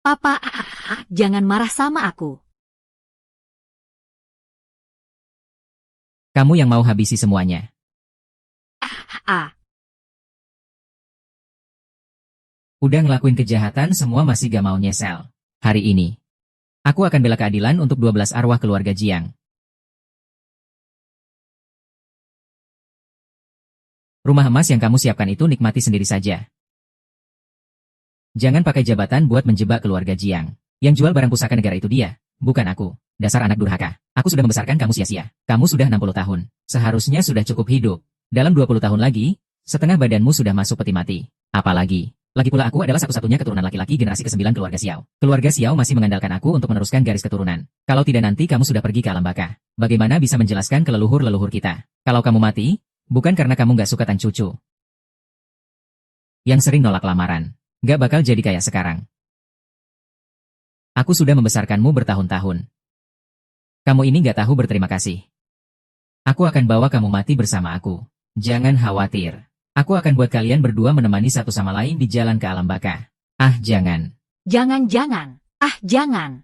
Papa, jangan marah sama aku. Kamu yang mau habisi semuanya. Udah ngelakuin kejahatan semua masih gak mau nyesel. Hari ini, aku akan bela keadilan untuk 12 arwah keluarga Jiang. Rumah emas yang kamu siapkan itu nikmati sendiri saja. Jangan pakai jabatan buat menjebak keluarga Jiang. Yang jual barang pusaka negara itu dia, bukan aku. Dasar anak durhaka. Aku sudah membesarkan kamu sia-sia. Kamu sudah 60 tahun. Seharusnya sudah cukup hidup. Dalam 20 tahun lagi, setengah badanmu sudah masuk peti mati. Apalagi, lagi pula aku adalah satu-satunya keturunan laki-laki generasi ke-9 keluarga Xiao. Keluarga Xiao masih mengandalkan aku untuk meneruskan garis keturunan. Kalau tidak nanti kamu sudah pergi ke alam baka. Bagaimana bisa menjelaskan ke leluhur-leluhur kita? Kalau kamu mati, bukan karena kamu nggak suka Tan Cucu. Yang sering nolak lamaran. Nggak bakal jadi kayak sekarang. Aku sudah membesarkanmu bertahun-tahun. Kamu ini nggak tahu berterima kasih. Aku akan bawa kamu mati bersama aku. Jangan khawatir. Aku akan buat kalian berdua menemani satu sama lain di jalan ke alam baka. Ah, jangan. Jangan. Jangan.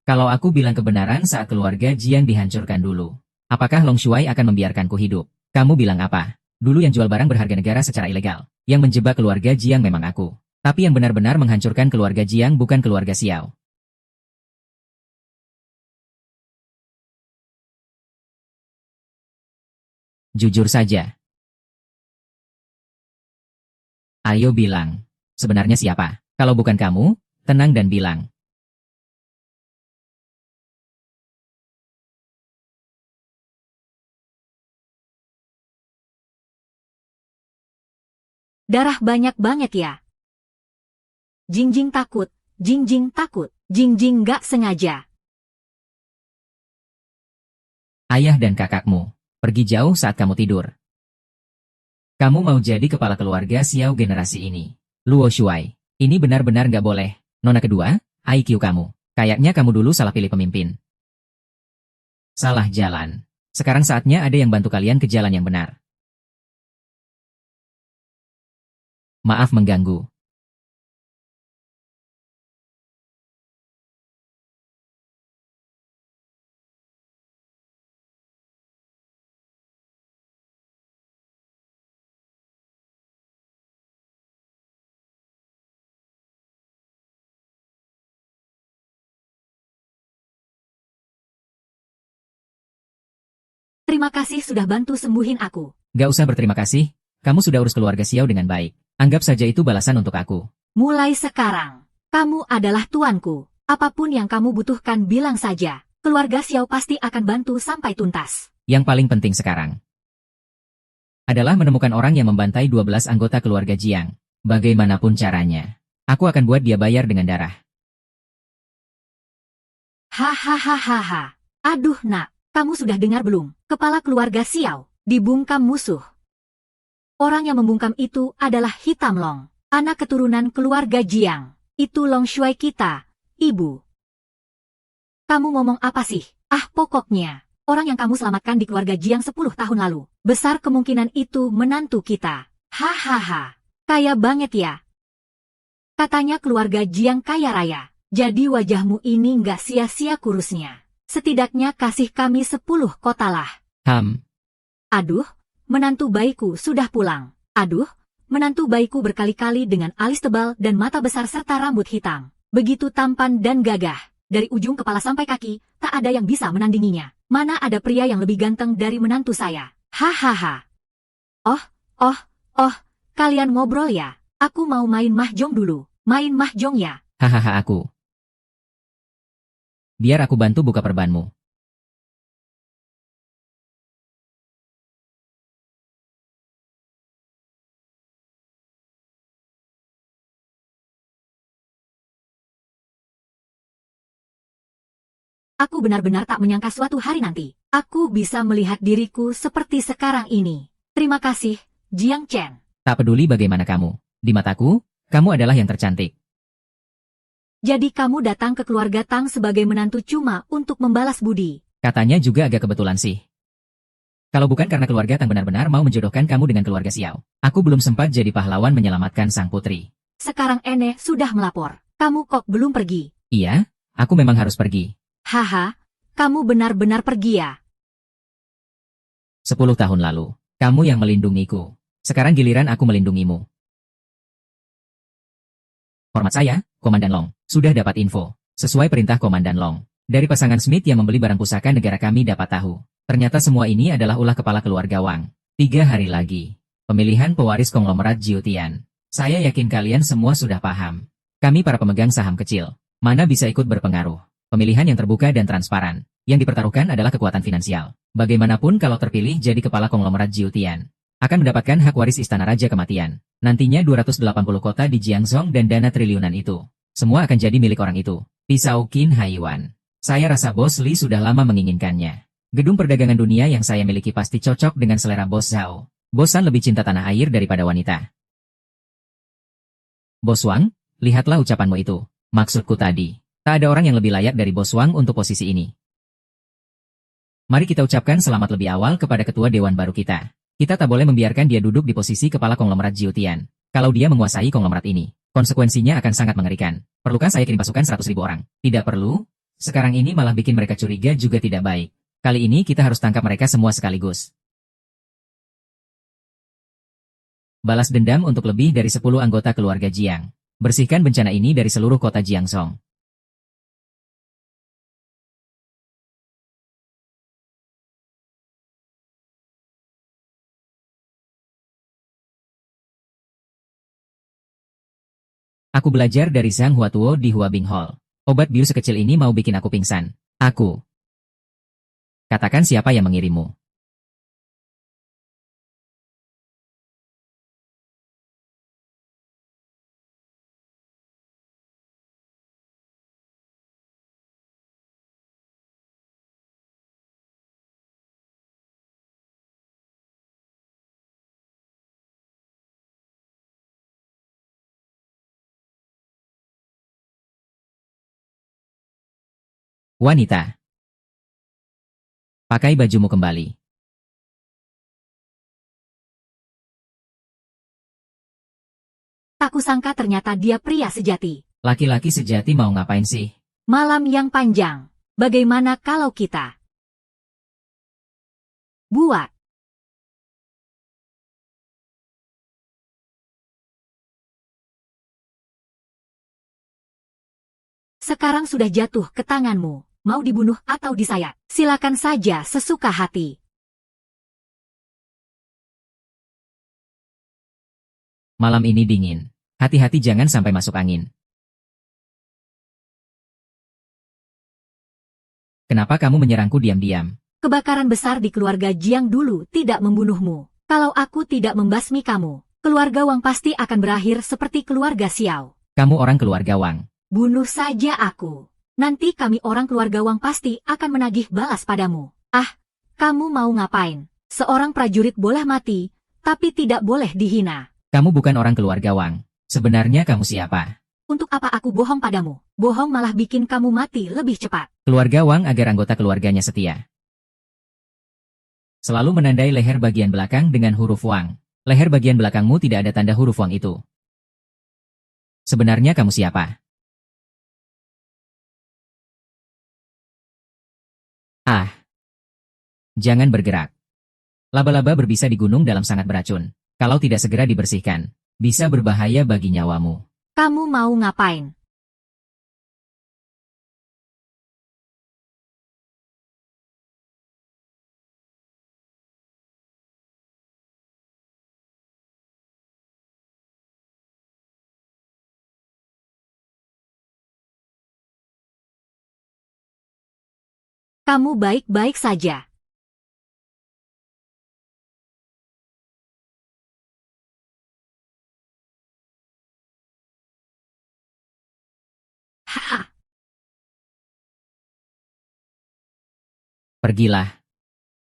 Kalau aku bilang kebenaran saat keluarga Jiang dihancurkan dulu, Apakah Long Shuai akan membiarkanku hidup? Kamu bilang apa? Dulu yang jual barang berharga negara secara ilegal. Yang menjebak keluarga Jiang memang aku. Tapi yang benar-benar menghancurkan keluarga Jiang bukan keluarga Xiao. Jujur saja. Ayo bilang. Sebenarnya siapa? Kalau bukan kamu, tenang dan bilang. Darah banyak banget ya. Jingjing takut, Jingjing takut, Jingjing gak sengaja. Ayah dan kakakmu pergi jauh saat kamu tidur. Kamu mau jadi kepala keluarga Xiao generasi ini. Luo Shuai, ini benar-benar nggak boleh. Nona kedua, IQ kamu. Kayaknya kamu dulu salah pilih pemimpin. Salah jalan. Sekarang saatnya ada yang bantu kalian ke jalan yang benar. Maaf mengganggu. Terima kasih sudah bantu sembuhin aku. Gak usah berterima kasih, kamu sudah urus keluarga Xiao dengan baik. Anggap saja itu balasan untuk aku. Mulai sekarang, kamu adalah tuanku. Apapun yang kamu butuhkan bilang saja. Keluarga Xiao pasti akan bantu sampai tuntas. Yang paling penting sekarang adalah menemukan orang yang membantai 12 anggota keluarga Jiang. Bagaimanapun caranya, aku akan buat dia bayar dengan darah. Hahaha. Aduh nak, kamu sudah dengar belum? Kepala keluarga Xiao dibungkam musuh. Orang yang membungkam itu adalah Hitam Long, anak keturunan keluarga Jiang. Itu Long Shuai kita, ibu. Kamu ngomong apa sih? Ah pokoknya, orang yang kamu selamatkan di keluarga Jiang 10 tahun lalu. Besar kemungkinan itu menantu kita. Hahaha, kaya banget ya. Katanya keluarga Jiang kaya raya. Jadi wajahmu ini nggak sia-sia kurusnya. Setidaknya kasih kami 10 kota lah. Aduh, menantu bayiku sudah pulang. Aduh, menantu bayiku berkali-kali dengan alis tebal dan mata besar serta rambut hitam. Begitu tampan dan gagah. Dari ujung kepala sampai kaki, tak ada yang bisa menandinginya. Mana ada pria yang lebih ganteng dari menantu saya. Hahaha. Oh, kalian ngobrol ya? Aku mau main mahjong dulu. Main mahjong ya? Hahaha aku. Biar aku bantu buka perbanmu. Aku benar-benar tak menyangka suatu hari nanti, aku bisa melihat diriku seperti sekarang ini. Terima kasih, Jiang Chen. Tak peduli bagaimana kamu. Di mataku, kamu adalah yang tercantik. Jadi kamu datang ke keluarga Tang sebagai menantu cuma untuk membalas budi. Katanya juga agak kebetulan sih. Kalau bukan karena keluarga Tang benar-benar mau menjodohkan kamu dengan keluarga Xiao, aku belum sempat jadi pahlawan menyelamatkan sang putri. Sekarang Ene sudah melapor. Kamu kok belum pergi? Iya, aku memang harus pergi. Haha, kamu benar-benar pergi ya? 10 tahun lalu, kamu yang melindungiku. Sekarang giliran aku melindungimu. Hormat saya, Komandan Long. Sudah dapat info. Sesuai perintah Komandan Long. Dari pasangan Smith yang membeli barang pusaka negara kami dapat tahu. Ternyata semua ini adalah ulah kepala keluarga Wang. 3 hari lagi. Pemilihan pewaris konglomerat Jiutian. Saya yakin kalian semua sudah paham. Kami para pemegang saham kecil. Mana bisa ikut berpengaruh. Pemilihan yang terbuka dan transparan. Yang dipertaruhkan adalah kekuatan finansial. Bagaimanapun kalau terpilih jadi kepala konglomerat Jiutian. Akan mendapatkan hak waris Istana Raja Kematian. Nantinya 280 kota di Jiangzhou dan dana triliunan itu. Semua akan jadi milik orang itu. Pisau Qin Haiwan. Saya rasa Bos Li sudah lama menginginkannya. Gedung perdagangan dunia yang saya miliki pasti cocok dengan selera Bos Zhao. Bosan lebih cinta tanah air daripada wanita. Bos Wang, lihatlah ucapanmu itu. Maksudku tadi, tak ada orang yang lebih layak dari Bos Wang untuk posisi ini. Mari kita ucapkan selamat lebih awal kepada ketua dewan baru kita. Kita tak boleh membiarkan dia duduk di posisi kepala konglomerat Jiutian. Kalau dia menguasai konglomerat ini, konsekuensinya akan sangat mengerikan. Perlukah saya kirim pasukan 100.000 orang? Tidak perlu. Sekarang ini malah bikin mereka curiga juga tidak baik. Kali ini kita harus tangkap mereka semua sekaligus. Balas dendam untuk lebih dari 10 anggota keluarga Jiang. Bersihkan bencana ini dari seluruh kota Jiangzhou. Aku belajar dari Zhang Huatuo di Huabing Hall. Obat bius sekecil ini mau bikin aku pingsan. Aku. Katakan siapa yang mengirimmu. Wanita. Pakai bajumu kembali. Tak kusangka ternyata dia pria sejati. Laki-laki sejati mau ngapain sih? Malam yang panjang. Bagaimana kalau kita buat sekarang sudah jatuh ke tanganmu. Mau dibunuh atau disayat? Silakan saja sesuka hati. Malam ini dingin. Hati-hati jangan sampai masuk angin. Kenapa kamu menyerangku diam-diam? Kebakaran besar di keluarga Jiang dulu tidak membunuhmu. Kalau aku tidak membasmi kamu, keluarga Wang pasti akan berakhir seperti keluarga Xiao. Kamu orang keluarga Wang. Bunuh saja aku. Nanti kami orang keluarga Wang pasti akan menagih balas padamu. Ah, kamu mau ngapain? Seorang prajurit boleh mati, tapi tidak boleh dihina. Kamu bukan orang keluarga Wang. Sebenarnya kamu siapa? Untuk apa aku bohong padamu? Bohong malah bikin kamu mati lebih cepat. Keluarga Wang agar anggota keluarganya setia. Selalu menandai leher bagian belakang dengan huruf Wang. Leher bagian belakangmu tidak ada tanda huruf Wang itu. Sebenarnya kamu siapa? Ah. Jangan bergerak. Laba-laba berbisa di gunung dalam sangat beracun. Kalau tidak segera dibersihkan, bisa berbahaya bagi nyawamu. Kamu mau ngapain? Kamu baik-baik saja. Haha. Pergilah.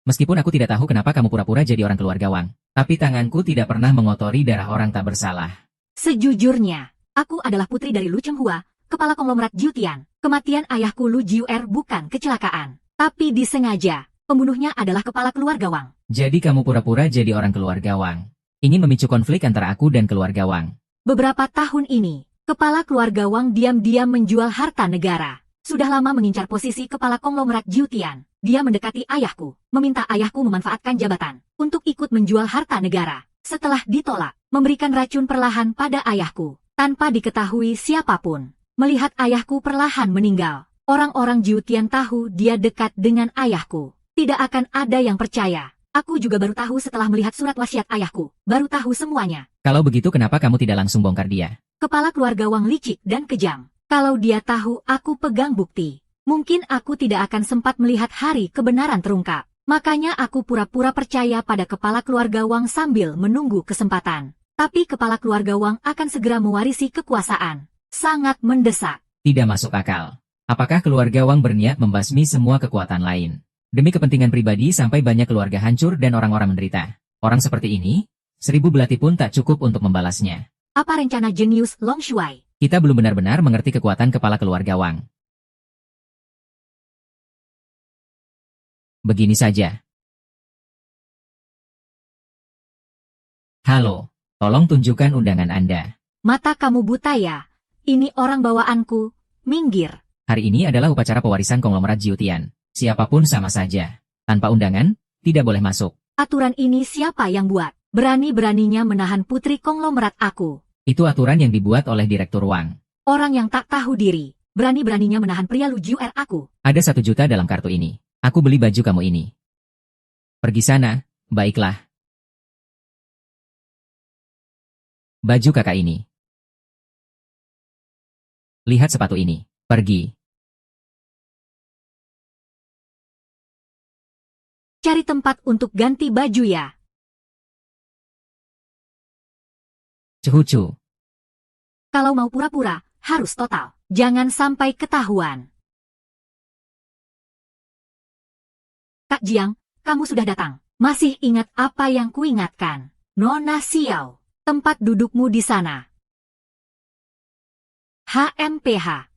Meskipun aku tidak tahu kenapa kamu pura-pura jadi orang keluarga Wang, tapi tanganku tidak pernah mengotori darah orang tak bersalah. Sejujurnya, aku adalah putri dari Lu Chenghua, kepala konglomerat Jiutian. Kematian ayahku Lu Jiuer bukan kecelakaan, tapi disengaja. Pembunuhnya adalah kepala keluarga Wang. Jadi kamu pura-pura jadi orang keluarga Wang. Ingin memicu konflik antara aku dan keluarga Wang. Beberapa tahun ini, kepala keluarga Wang diam-diam menjual harta negara. Sudah lama mengincar posisi kepala konglomerat Jiutian. Dia mendekati ayahku, meminta ayahku memanfaatkan jabatan untuk ikut menjual harta negara. Setelah ditolak, memberikan racun perlahan pada ayahku, tanpa diketahui siapapun. Melihat ayahku perlahan meninggal, orang-orang Jiutian tahu dia dekat dengan ayahku. Tidak akan ada yang percaya. Aku juga baru tahu setelah melihat surat wasiat ayahku. Baru tahu semuanya. Kalau begitu kenapa kamu tidak langsung bongkar dia? Kepala keluarga Wang licik dan kejam. Kalau dia tahu aku pegang bukti, mungkin aku tidak akan sempat melihat hari kebenaran terungkap. Makanya aku pura-pura percaya pada kepala keluarga Wang sambil menunggu kesempatan. Tapi kepala keluarga Wang akan segera mewarisi kekuasaan. Sangat mendesak. Tidak masuk akal. Apakah keluarga Wang berniat membasmi semua kekuatan lain? Demi kepentingan pribadi sampai banyak keluarga hancur dan orang-orang menderita. Orang seperti ini, 1000 belati pun tak cukup untuk membalasnya. Apa rencana jenius Long Shuai? Kita belum benar-benar mengerti kekuatan kepala keluarga Wang. Begini saja. Halo, tolong tunjukkan undangan Anda. Mata kamu buta ya? Ini orang bawaanku. Minggir. Hari ini adalah upacara pewarisan konglomerat Jiutian. Siapapun sama saja. Tanpa undangan, tidak boleh masuk. Aturan ini siapa yang buat? Berani-beraninya menahan putri konglomerat aku. Itu aturan yang dibuat oleh Direktur Wang. Orang yang tak tahu diri. Berani-beraninya menahan pria Lujuer aku. Ada 1 juta dalam kartu ini. Aku beli baju kamu ini. Pergi sana, baiklah. Baju kakak ini. Lihat sepatu ini. Pergi. Cari tempat untuk ganti baju ya. Cucu. Kalau mau pura-pura, harus total. Jangan sampai ketahuan. Kak Jiang, kamu sudah datang. Masih ingat apa yang kuingatkan? Nona Xiao, tempat dudukmu di sana. HMPH.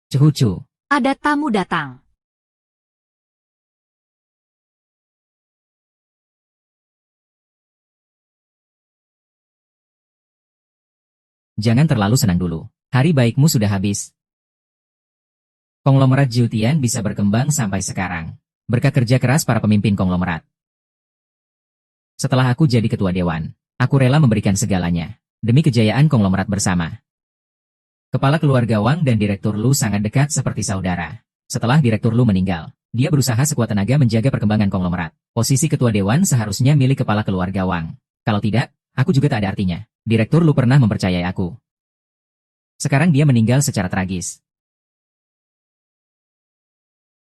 Cucu. Ada tamu datang. Jangan terlalu senang dulu. Hari baikmu sudah habis. Konglomerat Jiutian bisa berkembang sampai sekarang. Berkat kerja keras para pemimpin konglomerat. Setelah aku jadi ketua dewan, aku rela memberikan segalanya. Demi kejayaan konglomerat bersama. Kepala keluarga Wang dan Direktur Lu sangat dekat seperti saudara. Setelah Direktur Lu meninggal, dia berusaha sekuat tenaga menjaga perkembangan konglomerat. Posisi ketua dewan seharusnya milik kepala keluarga Wang. Kalau tidak, aku juga tak ada artinya. Direktur Lu pernah mempercayai aku. Sekarang dia meninggal secara tragis.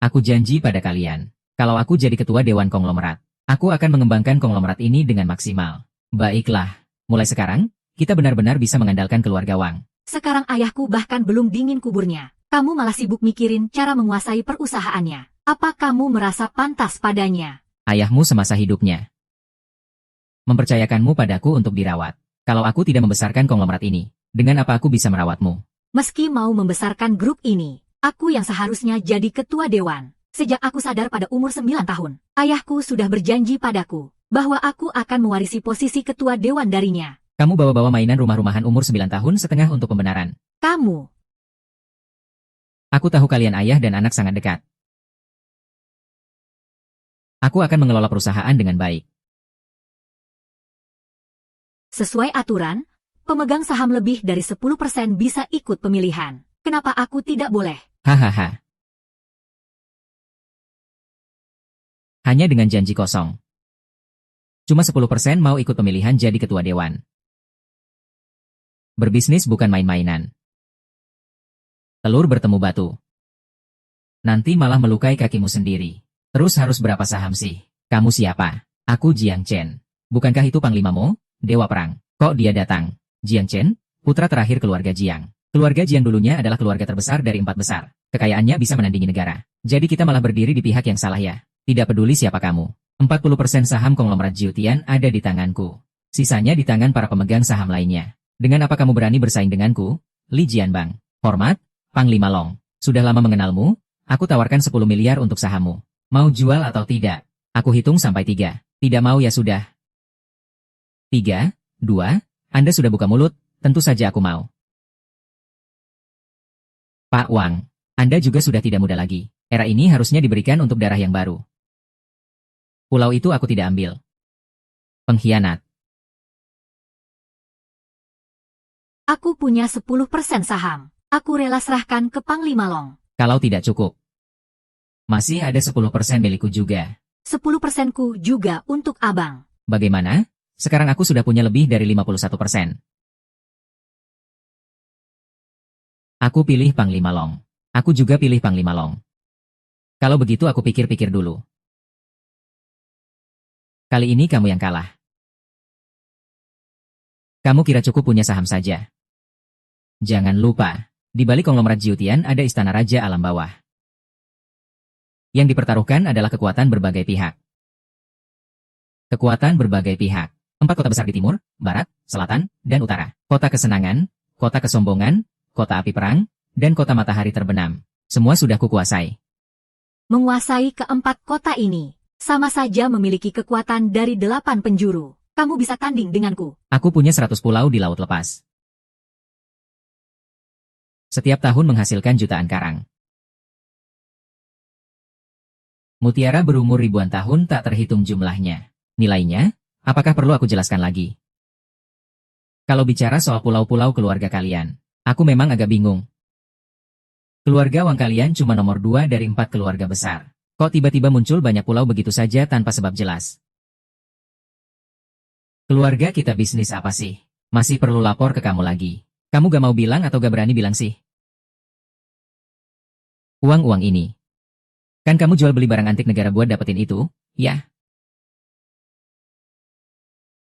Aku janji pada kalian, kalau aku jadi ketua dewan konglomerat, aku akan mengembangkan konglomerat ini dengan maksimal. Baiklah, mulai sekarang, kita benar-benar bisa mengandalkan keluarga Wang. Sekarang ayahku bahkan belum dingin kuburnya. Kamu malah sibuk mikirin cara menguasai perusahaannya. Apa kamu merasa pantas padanya? Ayahmu semasa hidupnya mempercayakanmu padaku untuk dirawat. Kalau aku tidak membesarkan konglomerat ini, dengan apa aku bisa merawatmu? Meski mau membesarkan grup ini, aku yang seharusnya jadi ketua dewan. Sejak aku sadar pada umur 9 tahun, ayahku sudah berjanji padaku bahwa aku akan mewarisi posisi ketua dewan darinya. Kamu bawa-bawa mainan rumah-rumahan umur 9 tahun setengah untuk pembenaran. Kamu. Aku tahu kalian ayah dan anak sangat dekat. Aku akan mengelola perusahaan dengan baik. Sesuai aturan, pemegang saham lebih dari 10% bisa ikut pemilihan. Kenapa aku tidak boleh? Hahaha. Hanya dengan janji kosong. Cuma 10% mau ikut pemilihan jadi ketua dewan. Berbisnis bukan main-mainan. Telur bertemu batu. Nanti malah melukai kakimu sendiri. Terus harus berapa saham sih? Kamu siapa? Aku Jiang Chen. Bukankah itu panglimamu? Dewa Perang. Kok dia datang? Jiang Chen, putra terakhir keluarga Jiang. Keluarga Jiang dulunya adalah keluarga terbesar dari 4 besar. Kekayaannya bisa menandingi negara. Jadi kita malah berdiri di pihak yang salah ya. Tidak peduli siapa kamu. 40% saham konglomerat Jiutian ada di tanganku. Sisanya di tangan para pemegang saham lainnya. Dengan apa kamu berani bersaing denganku? Li Jianbang. Hormat, Panglima Long. Sudah lama mengenalmu, aku tawarkan 10 miliar untuk sahammu. Mau jual atau tidak? Aku hitung sampai 3. Tidak mau ya sudah. 3, 2, Anda sudah buka mulut, tentu saja aku mau. Pak Wang, Anda juga sudah tidak muda lagi. Era ini harusnya diberikan untuk darah yang baru. Pulau itu aku tidak ambil. Pengkhianat. Aku punya 10% saham. Aku rela serahkan ke Panglima Long. Kalau tidak cukup. Masih ada 10% milikku juga. 10%ku juga untuk abang. Bagaimana? Sekarang aku sudah punya lebih dari 51%. Aku pilih Panglima Long. Aku juga pilih Panglima Long. Kalau begitu aku pikir-pikir dulu. Kali ini kamu yang kalah. Kamu kira cukup punya saham saja. Jangan lupa, di balik konglomerat Jiutian ada istana raja alam bawah. Yang dipertaruhkan adalah kekuatan berbagai pihak. Kekuatan berbagai pihak. 4 kota besar di timur, barat, selatan, dan utara. Kota kesenangan, kota kesombongan, kota api perang, dan kota matahari terbenam. Semua sudah kukuasai. Menguasai keempat kota ini, sama saja memiliki kekuatan dari 8 penjuru. kamu bisa tanding denganku. Aku punya 100 pulau di laut lepas. Setiap tahun menghasilkan jutaan karang. Mutiara berumur ribuan tahun tak terhitung jumlahnya. Nilainya, apakah perlu aku jelaskan lagi? Kalau bicara soal pulau-pulau keluarga kalian, aku memang agak bingung. Keluarga Wang kalian cuma nomor 2 dari 4 keluarga besar. Kok tiba-tiba muncul banyak pulau begitu saja tanpa sebab jelas? Keluarga kita bisnis apa sih? Masih perlu lapor ke kamu lagi. Kamu gak mau bilang atau gak berani bilang sih? Uang-uang ini. Kan kamu jual beli barang antik negara buat dapetin itu, ya?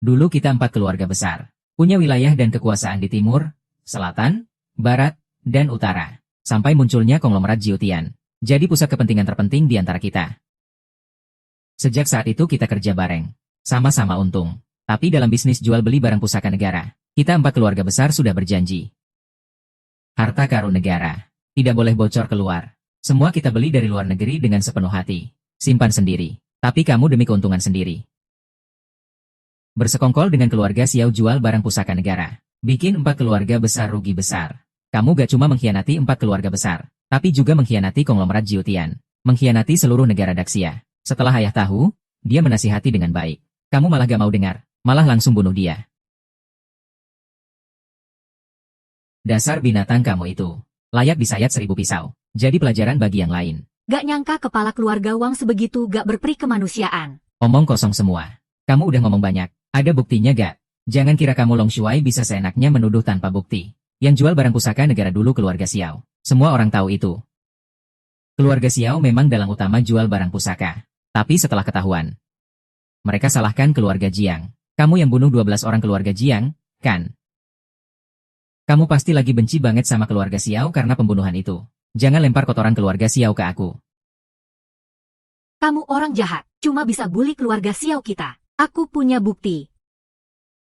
Dulu kita 4 keluarga besar. Punya wilayah dan kekuasaan di timur, selatan, barat, dan utara. Sampai munculnya konglomerat Jiutian. Jadi pusat kepentingan terpenting di antara kita. Sejak saat itu kita kerja bareng. Sama-sama untung. Tapi dalam bisnis jual beli barang pusaka negara, kita 4 keluarga besar sudah berjanji. Harta karun negara. Tidak boleh bocor keluar. Semua kita beli dari luar negeri dengan sepenuh hati. Simpan sendiri. Tapi kamu demi keuntungan sendiri. Bersekongkol dengan keluarga Xiao jual barang pusaka negara. Bikin 4 keluarga besar rugi besar. Kamu gak cuma mengkhianati 4 keluarga besar, tapi juga mengkhianati konglomerat Jiutian. Mengkhianati seluruh negara Daxia. Setelah ayah tahu, dia menasihati dengan baik. Kamu malah gak mau dengar, malah langsung bunuh dia. Dasar binatang kamu itu. Layak disayat 1000 pisau. Jadi pelajaran bagi yang lain. Gak nyangka kepala keluarga Wang sebegitu gak berperi kemanusiaan. Omong kosong semua. Kamu udah ngomong banyak. Ada buktinya gak? Jangan kira kamu Long Shuai bisa seenaknya menuduh tanpa bukti. Yang jual barang pusaka negara dulu keluarga Xiao. Semua orang tahu itu. Keluarga Xiao memang dalang utama jual barang pusaka. Tapi setelah ketahuan, mereka salahkan keluarga Jiang. Kamu yang bunuh 12 orang keluarga Jiang, kan? Kamu pasti lagi benci banget sama keluarga Xiao karena pembunuhan itu. Jangan lempar kotoran keluarga Xiao ke aku. Kamu orang jahat, cuma bisa bully keluarga Xiao kita. Aku punya bukti.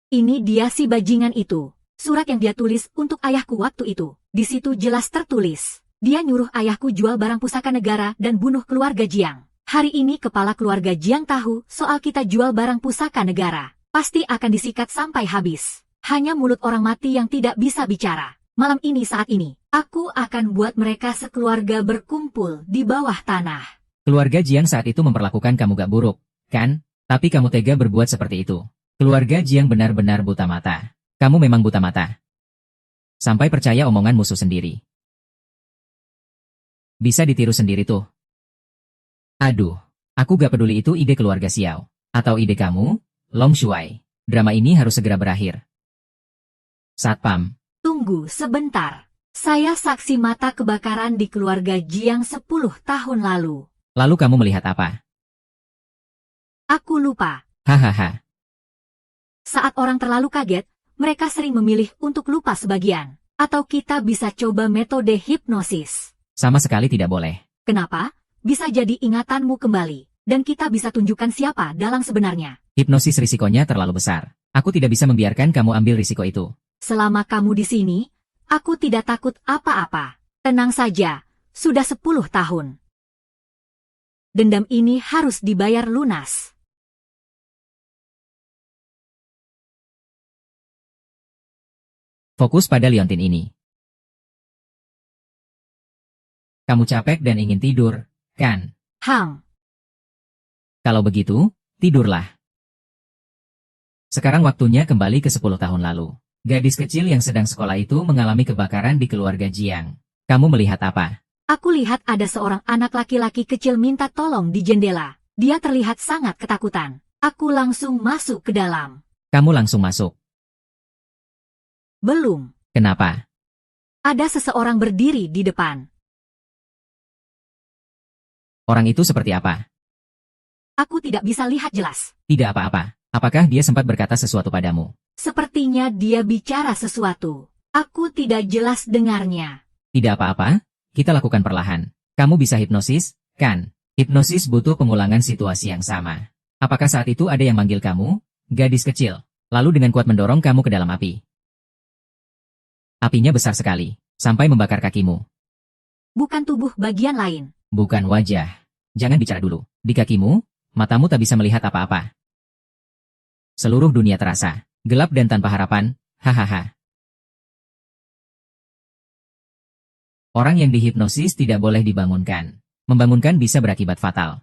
Ini dia si bajingan itu. Surat yang dia tulis untuk ayahku waktu itu. Di situ jelas tertulis. Dia nyuruh ayahku jual barang pusaka negara dan bunuh keluarga Jiang. Hari ini kepala keluarga Jiang tahu soal kita jual barang pusaka negara. Pasti akan disikat sampai habis. Hanya mulut orang mati yang tidak bisa bicara. Malam ini saat ini, aku akan buat mereka sekeluarga berkumpul di bawah tanah. Keluarga Jiang saat itu memperlakukan kamu gak buruk, kan? Tapi kamu tega berbuat seperti itu. Keluarga Jiang benar-benar buta mata. Kamu memang buta mata. Sampai percaya omongan musuh sendiri. Bisa ditiru sendiri tuh. Aduh, aku gak peduli itu ide keluarga Xiao. Atau ide kamu, Long Shuai. Drama ini harus segera berakhir. Satpam. Tunggu sebentar. Saya saksi mata kebakaran di keluarga Jiang 10 tahun lalu. Lalu kamu melihat apa? Aku lupa. Hahaha. Saat orang terlalu kaget, mereka sering memilih untuk lupa sebagian. Atau kita bisa coba metode hipnosis. Sama sekali tidak boleh. Kenapa? Bisa jadi ingatanmu kembali. Dan kita bisa tunjukkan siapa dalang sebenarnya. Hipnosis risikonya terlalu besar. Aku tidak bisa membiarkan kamu ambil risiko itu. Selama kamu di sini, aku tidak takut apa-apa. Tenang saja, sudah 10 tahun. Dendam ini harus dibayar lunas. Fokus pada liontin ini. Kamu capek dan ingin tidur, kan? Hang. Kalau begitu, tidurlah. Sekarang waktunya kembali ke 10 tahun lalu. Gadis kecil yang sedang sekolah itu mengalami kebakaran di keluarga Jiang. Kamu melihat apa? Aku lihat ada seorang anak laki-laki kecil minta tolong di jendela. Dia terlihat sangat ketakutan. Aku langsung masuk ke dalam. Kamu langsung masuk. Belum. Kenapa? Ada seseorang berdiri di depan. Orang itu seperti apa? Aku tidak bisa lihat jelas. Tidak apa-apa. Apakah dia sempat berkata sesuatu padamu? Sepertinya dia bicara sesuatu. Aku tidak jelas dengarnya. Tidak apa-apa, kita lakukan perlahan. Kamu bisa hipnosis, kan? Hipnosis butuh pengulangan situasi yang sama. Apakah saat itu ada yang manggil kamu, gadis kecil, lalu dengan kuat mendorong kamu ke dalam api? Apinya besar sekali, sampai membakar kakimu. Bukan tubuh bagian lain. Bukan wajah. Jangan bicara dulu. Di kakimu, matamu tak bisa melihat apa-apa. Seluruh dunia terasa gelap dan tanpa harapan, hahaha. Orang yang dihipnosis tidak boleh dibangunkan. Membangunkan bisa berakibat fatal.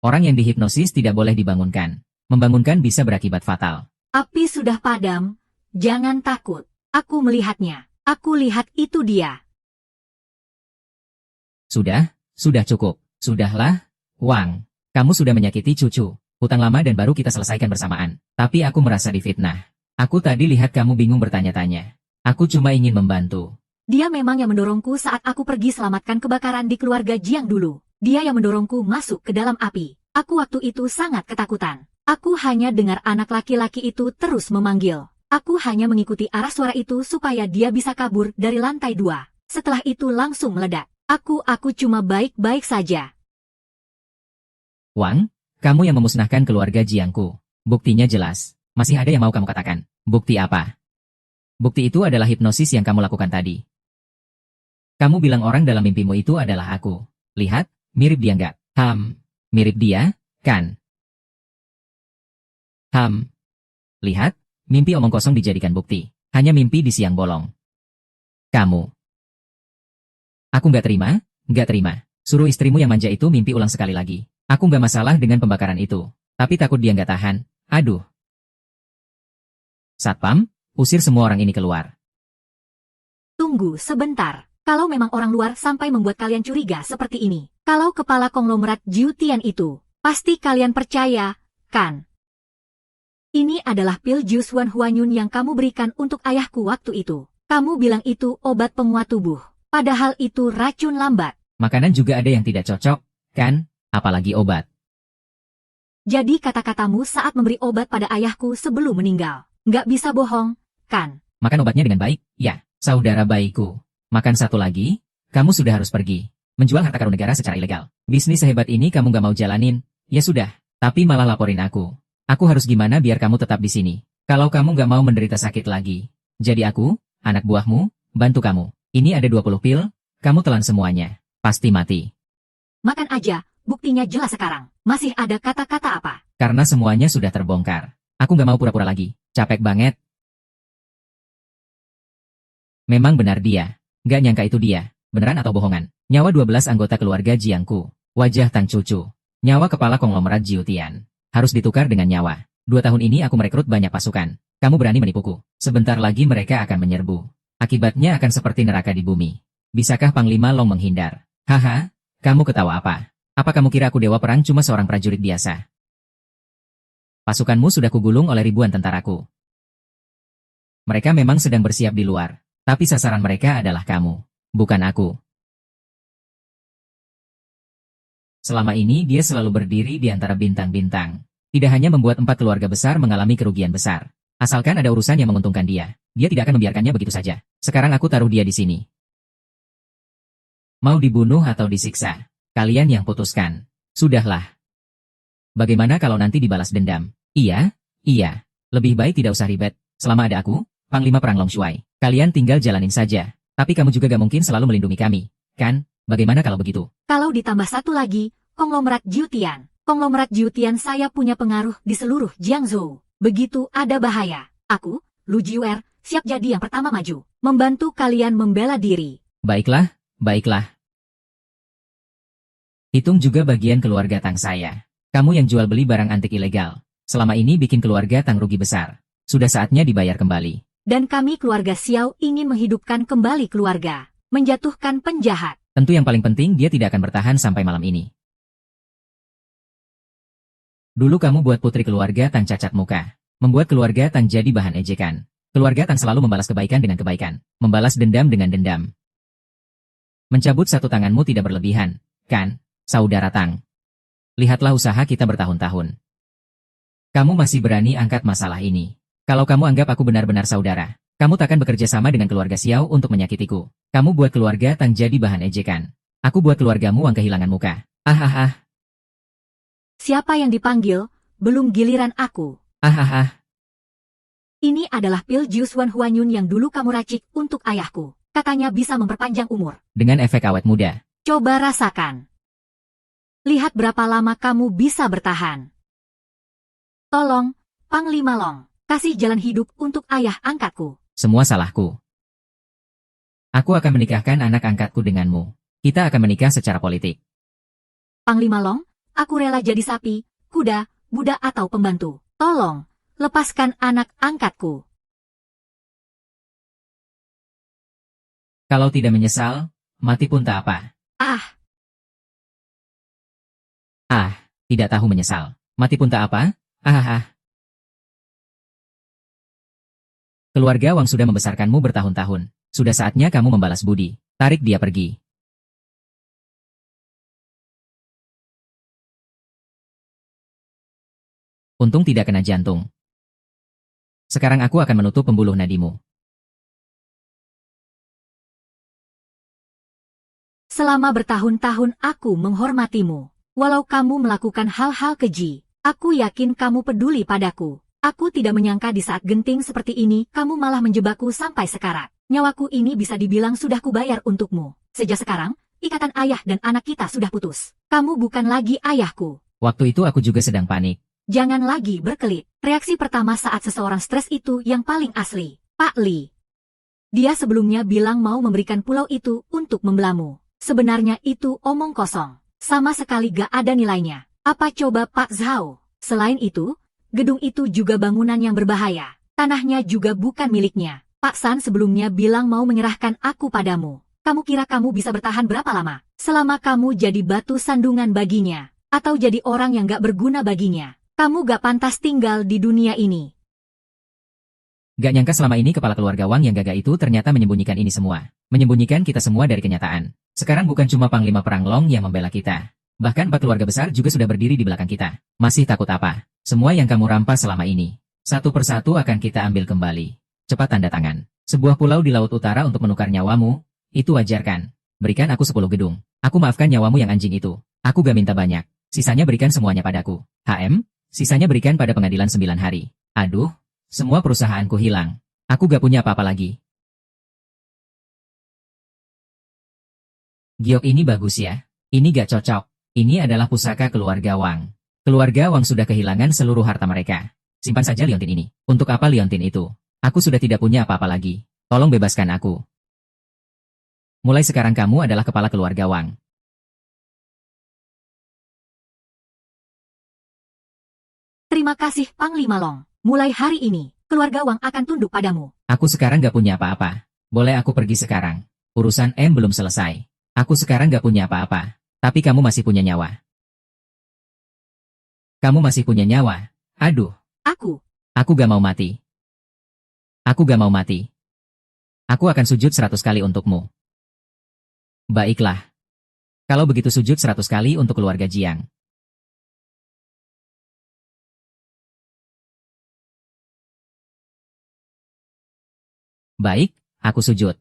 Orang yang dihipnosis tidak boleh dibangunkan. Membangunkan bisa berakibat fatal. Api sudah padam, jangan takut. Aku melihatnya. Aku lihat itu dia. Sudah cukup. Sudahlah, Wang. Kamu sudah menyakiti cucu. Hutang lama dan baru kita selesaikan bersamaan. Tapi aku merasa difitnah. Aku tadi lihat kamu bingung bertanya-tanya. Aku cuma ingin membantu. Dia memang yang mendorongku saat aku pergi selamatkan kebakaran di keluarga Jiang dulu. Dia yang mendorongku masuk ke dalam api. Aku waktu itu sangat ketakutan. Aku hanya dengar anak laki-laki itu terus memanggil. Aku hanya mengikuti arah suara itu supaya dia bisa kabur dari lantai 2. Setelah itu langsung meledak. Aku cuma baik-baik saja. Wang, kamu yang memusnahkan keluarga Jiangku. Buktinya jelas. Masih ada yang mau kamu katakan. Bukti apa? Bukti itu adalah hipnosis yang kamu lakukan tadi. Kamu bilang orang dalam mimpimu itu adalah aku. Lihat, mirip dia nggak? Mirip dia, kan? Lihat, mimpi omong kosong dijadikan bukti. Hanya mimpi di siang bolong. Kamu. Aku nggak terima. Suruh istrimu yang manja itu mimpi ulang sekali lagi. Aku nggak masalah dengan pembakaran itu. Tapi takut dia nggak tahan. Aduh. Satpam, usir semua orang ini keluar. Tunggu sebentar. Kalau memang orang luar sampai membuat kalian curiga seperti ini. Kalau kepala konglomerat Jiutian itu, pasti kalian percaya, kan? Ini adalah pil jus Wan Huanyun yang kamu berikan untuk ayahku waktu itu. Kamu bilang itu obat penguat tubuh. Padahal itu racun lambat. Makanan juga ada yang tidak cocok, kan? Apalagi obat. Jadi kata-katamu saat memberi obat pada ayahku sebelum meninggal. Nggak bisa bohong, kan? Makan obatnya dengan baik, ya, saudara baikku. Makan satu lagi, kamu sudah harus pergi. Menjual harta karun negara secara ilegal. Bisnis sehebat ini kamu gak mau jalanin, ya sudah. Tapi malah laporin aku. Aku harus gimana biar kamu tetap di sini? Kalau kamu gak mau menderita sakit lagi. Jadi aku, anak buahmu, bantu kamu. Ini ada 20 pil, kamu telan semuanya. Pasti mati. Makan aja, buktinya jelas sekarang. Masih ada kata-kata apa? Karena semuanya sudah terbongkar. Aku gak mau pura-pura lagi. Capek banget. Memang benar dia. Gak nyangka itu dia. Beneran atau bohongan? Nyawa 12 anggota keluarga Jiangku. Wajah Tang Cucu. Nyawa kepala konglomerat Jiutian. Harus ditukar dengan nyawa. 2 tahun ini aku merekrut banyak pasukan. Kamu berani menipuku. Sebentar lagi mereka akan menyerbu. Akibatnya akan seperti neraka di bumi. Bisakah Panglima Long menghindar? Haha, kamu ketawa apa? Apa kamu kira aku dewa perang cuma seorang prajurit biasa? Pasukanmu sudah kugulung oleh ribuan tentaraku. Mereka memang sedang bersiap di luar. Tapi sasaran mereka adalah kamu, bukan aku. Selama ini dia selalu berdiri di antara bintang-bintang. Tidak hanya membuat 4 keluarga besar mengalami kerugian besar. Asalkan ada urusan yang menguntungkan dia tidak akan membiarkannya begitu saja. Sekarang aku taruh dia di sini. Mau dibunuh atau disiksa? Kalian yang putuskan. Sudahlah. Bagaimana kalau nanti dibalas dendam? Iya. Lebih baik tidak usah ribet. Selama ada aku, Panglima Perang Long Shuai. Kalian tinggal jalanin saja. Tapi kamu juga gak mungkin selalu melindungi kami, kan? Bagaimana kalau begitu? Kalau ditambah satu lagi, konglomerat Jiutian. Konglomerat Jiutian saya punya pengaruh di seluruh Jiangzhou. Begitu ada bahaya. Aku, Lu Jiwer, siap jadi yang pertama maju. Membantu kalian membela diri. Baiklah. Hitung juga bagian keluarga Tang saya. Kamu yang jual beli barang antik ilegal. Selama ini bikin keluarga Tang rugi besar. Sudah saatnya dibayar kembali. Dan kami keluarga Xiao ingin menghidupkan kembali keluarga. Menjatuhkan penjahat. Tentu yang paling penting dia tidak akan bertahan sampai malam ini. Dulu kamu buat putri keluarga Tang cacat muka. Membuat keluarga Tang jadi bahan ejekan. Keluarga Tang selalu membalas kebaikan dengan kebaikan. Membalas dendam dengan dendam. Mencabut satu tanganmu tidak berlebihan, kan, saudara Tang? Lihatlah usaha kita bertahun-tahun. Kamu masih berani angkat masalah ini. Kalau kamu anggap aku benar-benar saudara, kamu takkan bekerja sama dengan keluarga Xiao untuk menyakitiku. Kamu buat keluarga Tang jadi bahan ejekan. Aku buat keluargamu yang kehilangan muka. Siapa yang dipanggil? Belum giliran aku. Ini adalah pil jus Wan Huanyun yang dulu kamu racik untuk ayahku. Katanya bisa memperpanjang umur. Dengan efek awet muda. Coba rasakan. Lihat berapa lama kamu bisa bertahan. Tolong, Panglima Long, kasih jalan hidup untuk ayah angkatku. Semua salahku. Aku akan menikahkan anak angkatku denganmu. Kita akan menikah secara politik. Panglima Long, aku rela jadi sapi, kuda, budak atau pembantu. Tolong, lepaskan anak angkatku. Kalau tidak menyesal, mati pun tak apa. Tidak tahu menyesal. Mati pun tak apa? Keluarga Wang sudah membesarkanmu bertahun-tahun. Sudah saatnya kamu membalas budi. Tarik dia pergi. Untung tidak kena jantung. Sekarang aku akan menutup pembuluh nadimu. Selama bertahun-tahun aku menghormatimu. Walau kamu melakukan hal-hal keji, aku yakin kamu peduli padaku. Aku tidak menyangka di saat genting seperti ini, kamu malah menjebakku sampai sekarat. Nyawaku ini bisa dibilang sudah kubayar untukmu. Sejak sekarang, ikatan ayah dan anak kita sudah putus. Kamu bukan lagi ayahku. Waktu itu aku juga sedang panik. Jangan lagi berkelit. Reaksi pertama saat seseorang stres itu yang paling asli. Pak Li. Dia sebelumnya bilang mau memberikan pulau itu untuk membelamu. Sebenarnya itu omong kosong. Sama sekali gak ada nilainya. Apa coba Pak Zhao? Selain itu, gedung itu juga bangunan yang berbahaya. Tanahnya juga bukan miliknya. Pak San sebelumnya bilang mau menyerahkan aku padamu. Kamu kira kamu bisa bertahan berapa lama? Selama kamu jadi batu sandungan baginya. Atau jadi orang yang gak berguna baginya. Kamu gak pantas tinggal di dunia ini. Gak nyangka selama ini kepala keluarga Wang yang gagah itu ternyata menyembunyikan ini semua. Menyembunyikan kita semua dari kenyataan. Sekarang bukan cuma Panglima Perang Long yang membela kita. Bahkan 4 keluarga besar juga sudah berdiri di belakang kita. Masih takut apa? Semua yang kamu rampas selama ini. Satu persatu akan kita ambil kembali. Cepat tanda tangan. Sebuah pulau di Laut Utara untuk menukar nyawamu. Itu wajar kan? Berikan aku 10 gedung. Aku maafkan nyawamu yang anjing itu. Aku gak minta banyak. Sisanya berikan semuanya padaku. Sisanya berikan pada pengadilan 9 hari. Aduh, semua perusahaanku hilang. Aku gak punya apa-apa lagi. Giok ini bagus ya. Ini gak cocok. Ini adalah pusaka keluarga Wang. Keluarga Wang sudah kehilangan seluruh harta mereka. Simpan saja liontin ini. Untuk apa liontin itu? Aku sudah tidak punya apa-apa lagi. Tolong bebaskan aku. Mulai sekarang kamu adalah kepala keluarga Wang. Terima kasih Panglima Long. Mulai hari ini, keluarga Wang akan tunduk padamu. Aku sekarang gak punya apa-apa. Boleh aku pergi sekarang? Urusan M belum selesai. Aku sekarang gak punya apa-apa. Tapi kamu masih punya nyawa. Kamu masih punya nyawa. Aduh. Aku gak mau mati. Aku gak mau mati. Aku akan sujud 100 kali untukmu. Baiklah. Kalau begitu sujud 100 kali untuk keluarga Jiang. Baik, aku sujud.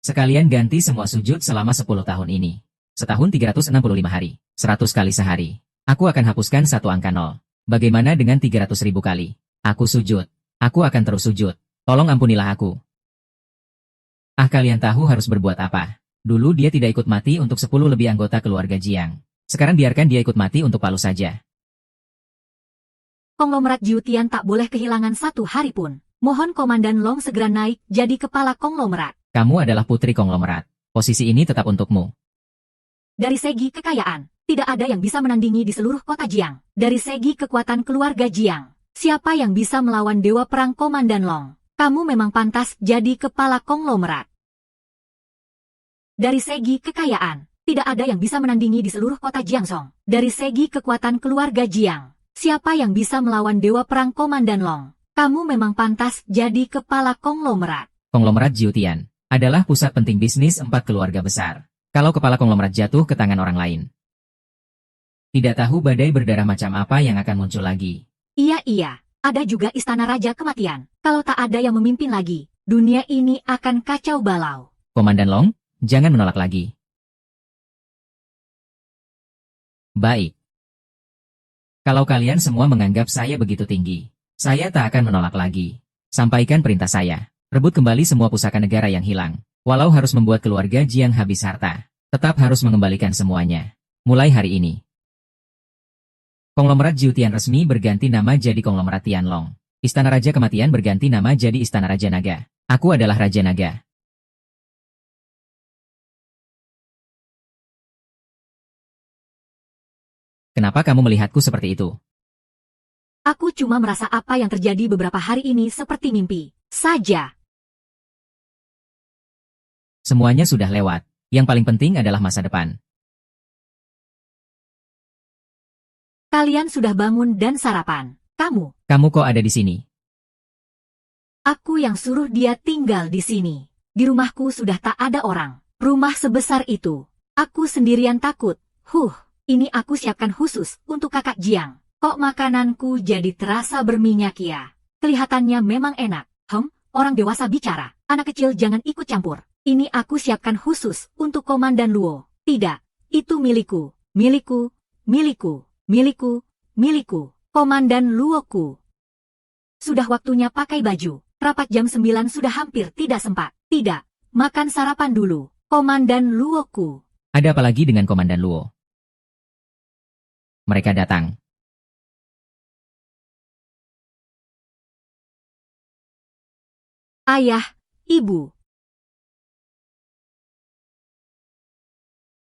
Sekalian ganti semua sujud selama 10 tahun ini. Setahun 365 hari, 100 kali sehari. Aku akan hapuskan satu angka 0. Bagaimana dengan 300.000 kali? Aku sujud. Aku akan terus sujud. Tolong ampunilah aku. Kalian tahu harus berbuat apa? Dulu dia tidak ikut mati untuk 10 lebih anggota keluarga Jiang. Sekarang biarkan dia ikut mati untuk Palu saja. Konglomerat Jiutian tak boleh kehilangan satu hari pun. Mohon Komandan Long segera naik jadi kepala konglomerat. Kamu adalah putri konglomerat. Posisi ini tetap untukmu. Dari segi kekayaan, tidak ada yang bisa menandingi di seluruh kota Jiang. Dari segi kekuatan keluarga Jiang, siapa yang bisa melawan Dewa Perang Komandan Long? Kamu memang pantas jadi kepala konglomerat. Dari segi kekayaan, tidak ada yang bisa menandingi di seluruh kota Jiangzhou. Dari segi kekuatan keluarga Jiang, siapa yang bisa melawan Dewa Perang Komandan Long? Kamu memang pantas jadi kepala konglomerat. Konglomerat Jiutian adalah pusat penting bisnis 4 keluarga besar. Kalau kepala konglomerat jatuh ke tangan orang lain, tidak tahu badai berdarah macam apa yang akan muncul lagi. Iya, ada juga istana raja kematian. Kalau tak ada yang memimpin lagi, dunia ini akan kacau balau. Komandan Long, jangan menolak lagi. Baik. Kalau kalian semua menganggap saya begitu tinggi, saya tak akan menolak lagi. Sampaikan perintah saya. Rebut kembali semua pusaka negara yang hilang. Walau harus membuat keluarga Jiang habis harta, tetap harus mengembalikan semuanya. Mulai hari ini, konglomerat Jiutian resmi berganti nama jadi konglomerat Tianlong. Istana Raja Kematian berganti nama jadi Istana Raja Naga. Aku adalah Raja Naga. Kenapa kamu melihatku seperti itu? Aku cuma merasa apa yang terjadi beberapa hari ini seperti mimpi saja. Semuanya sudah lewat. Yang paling penting adalah masa depan. Kalian sudah bangun dan sarapan. Kamu kok ada di sini? Aku yang suruh dia tinggal di sini. Di rumahku sudah tak ada orang. Rumah sebesar itu. Aku sendirian takut. Ini aku siapkan khusus untuk kakak Jiang. Kok makananku jadi terasa berminyak ya? Kelihatannya memang enak. Orang dewasa bicara. Anak kecil jangan ikut campur. Ini aku siapkan khusus untuk Komandan Luo. Tidak, itu milikku. Milikku, milikku, milikku, milikku. Komandan Luoku. Sudah waktunya pakai baju. Rapat jam 9 sudah hampir tidak sempat. Tidak, makan sarapan dulu. Komandan Luoku. Ada apa lagi dengan Komandan Luo? Mereka datang. Ayah, Ibu,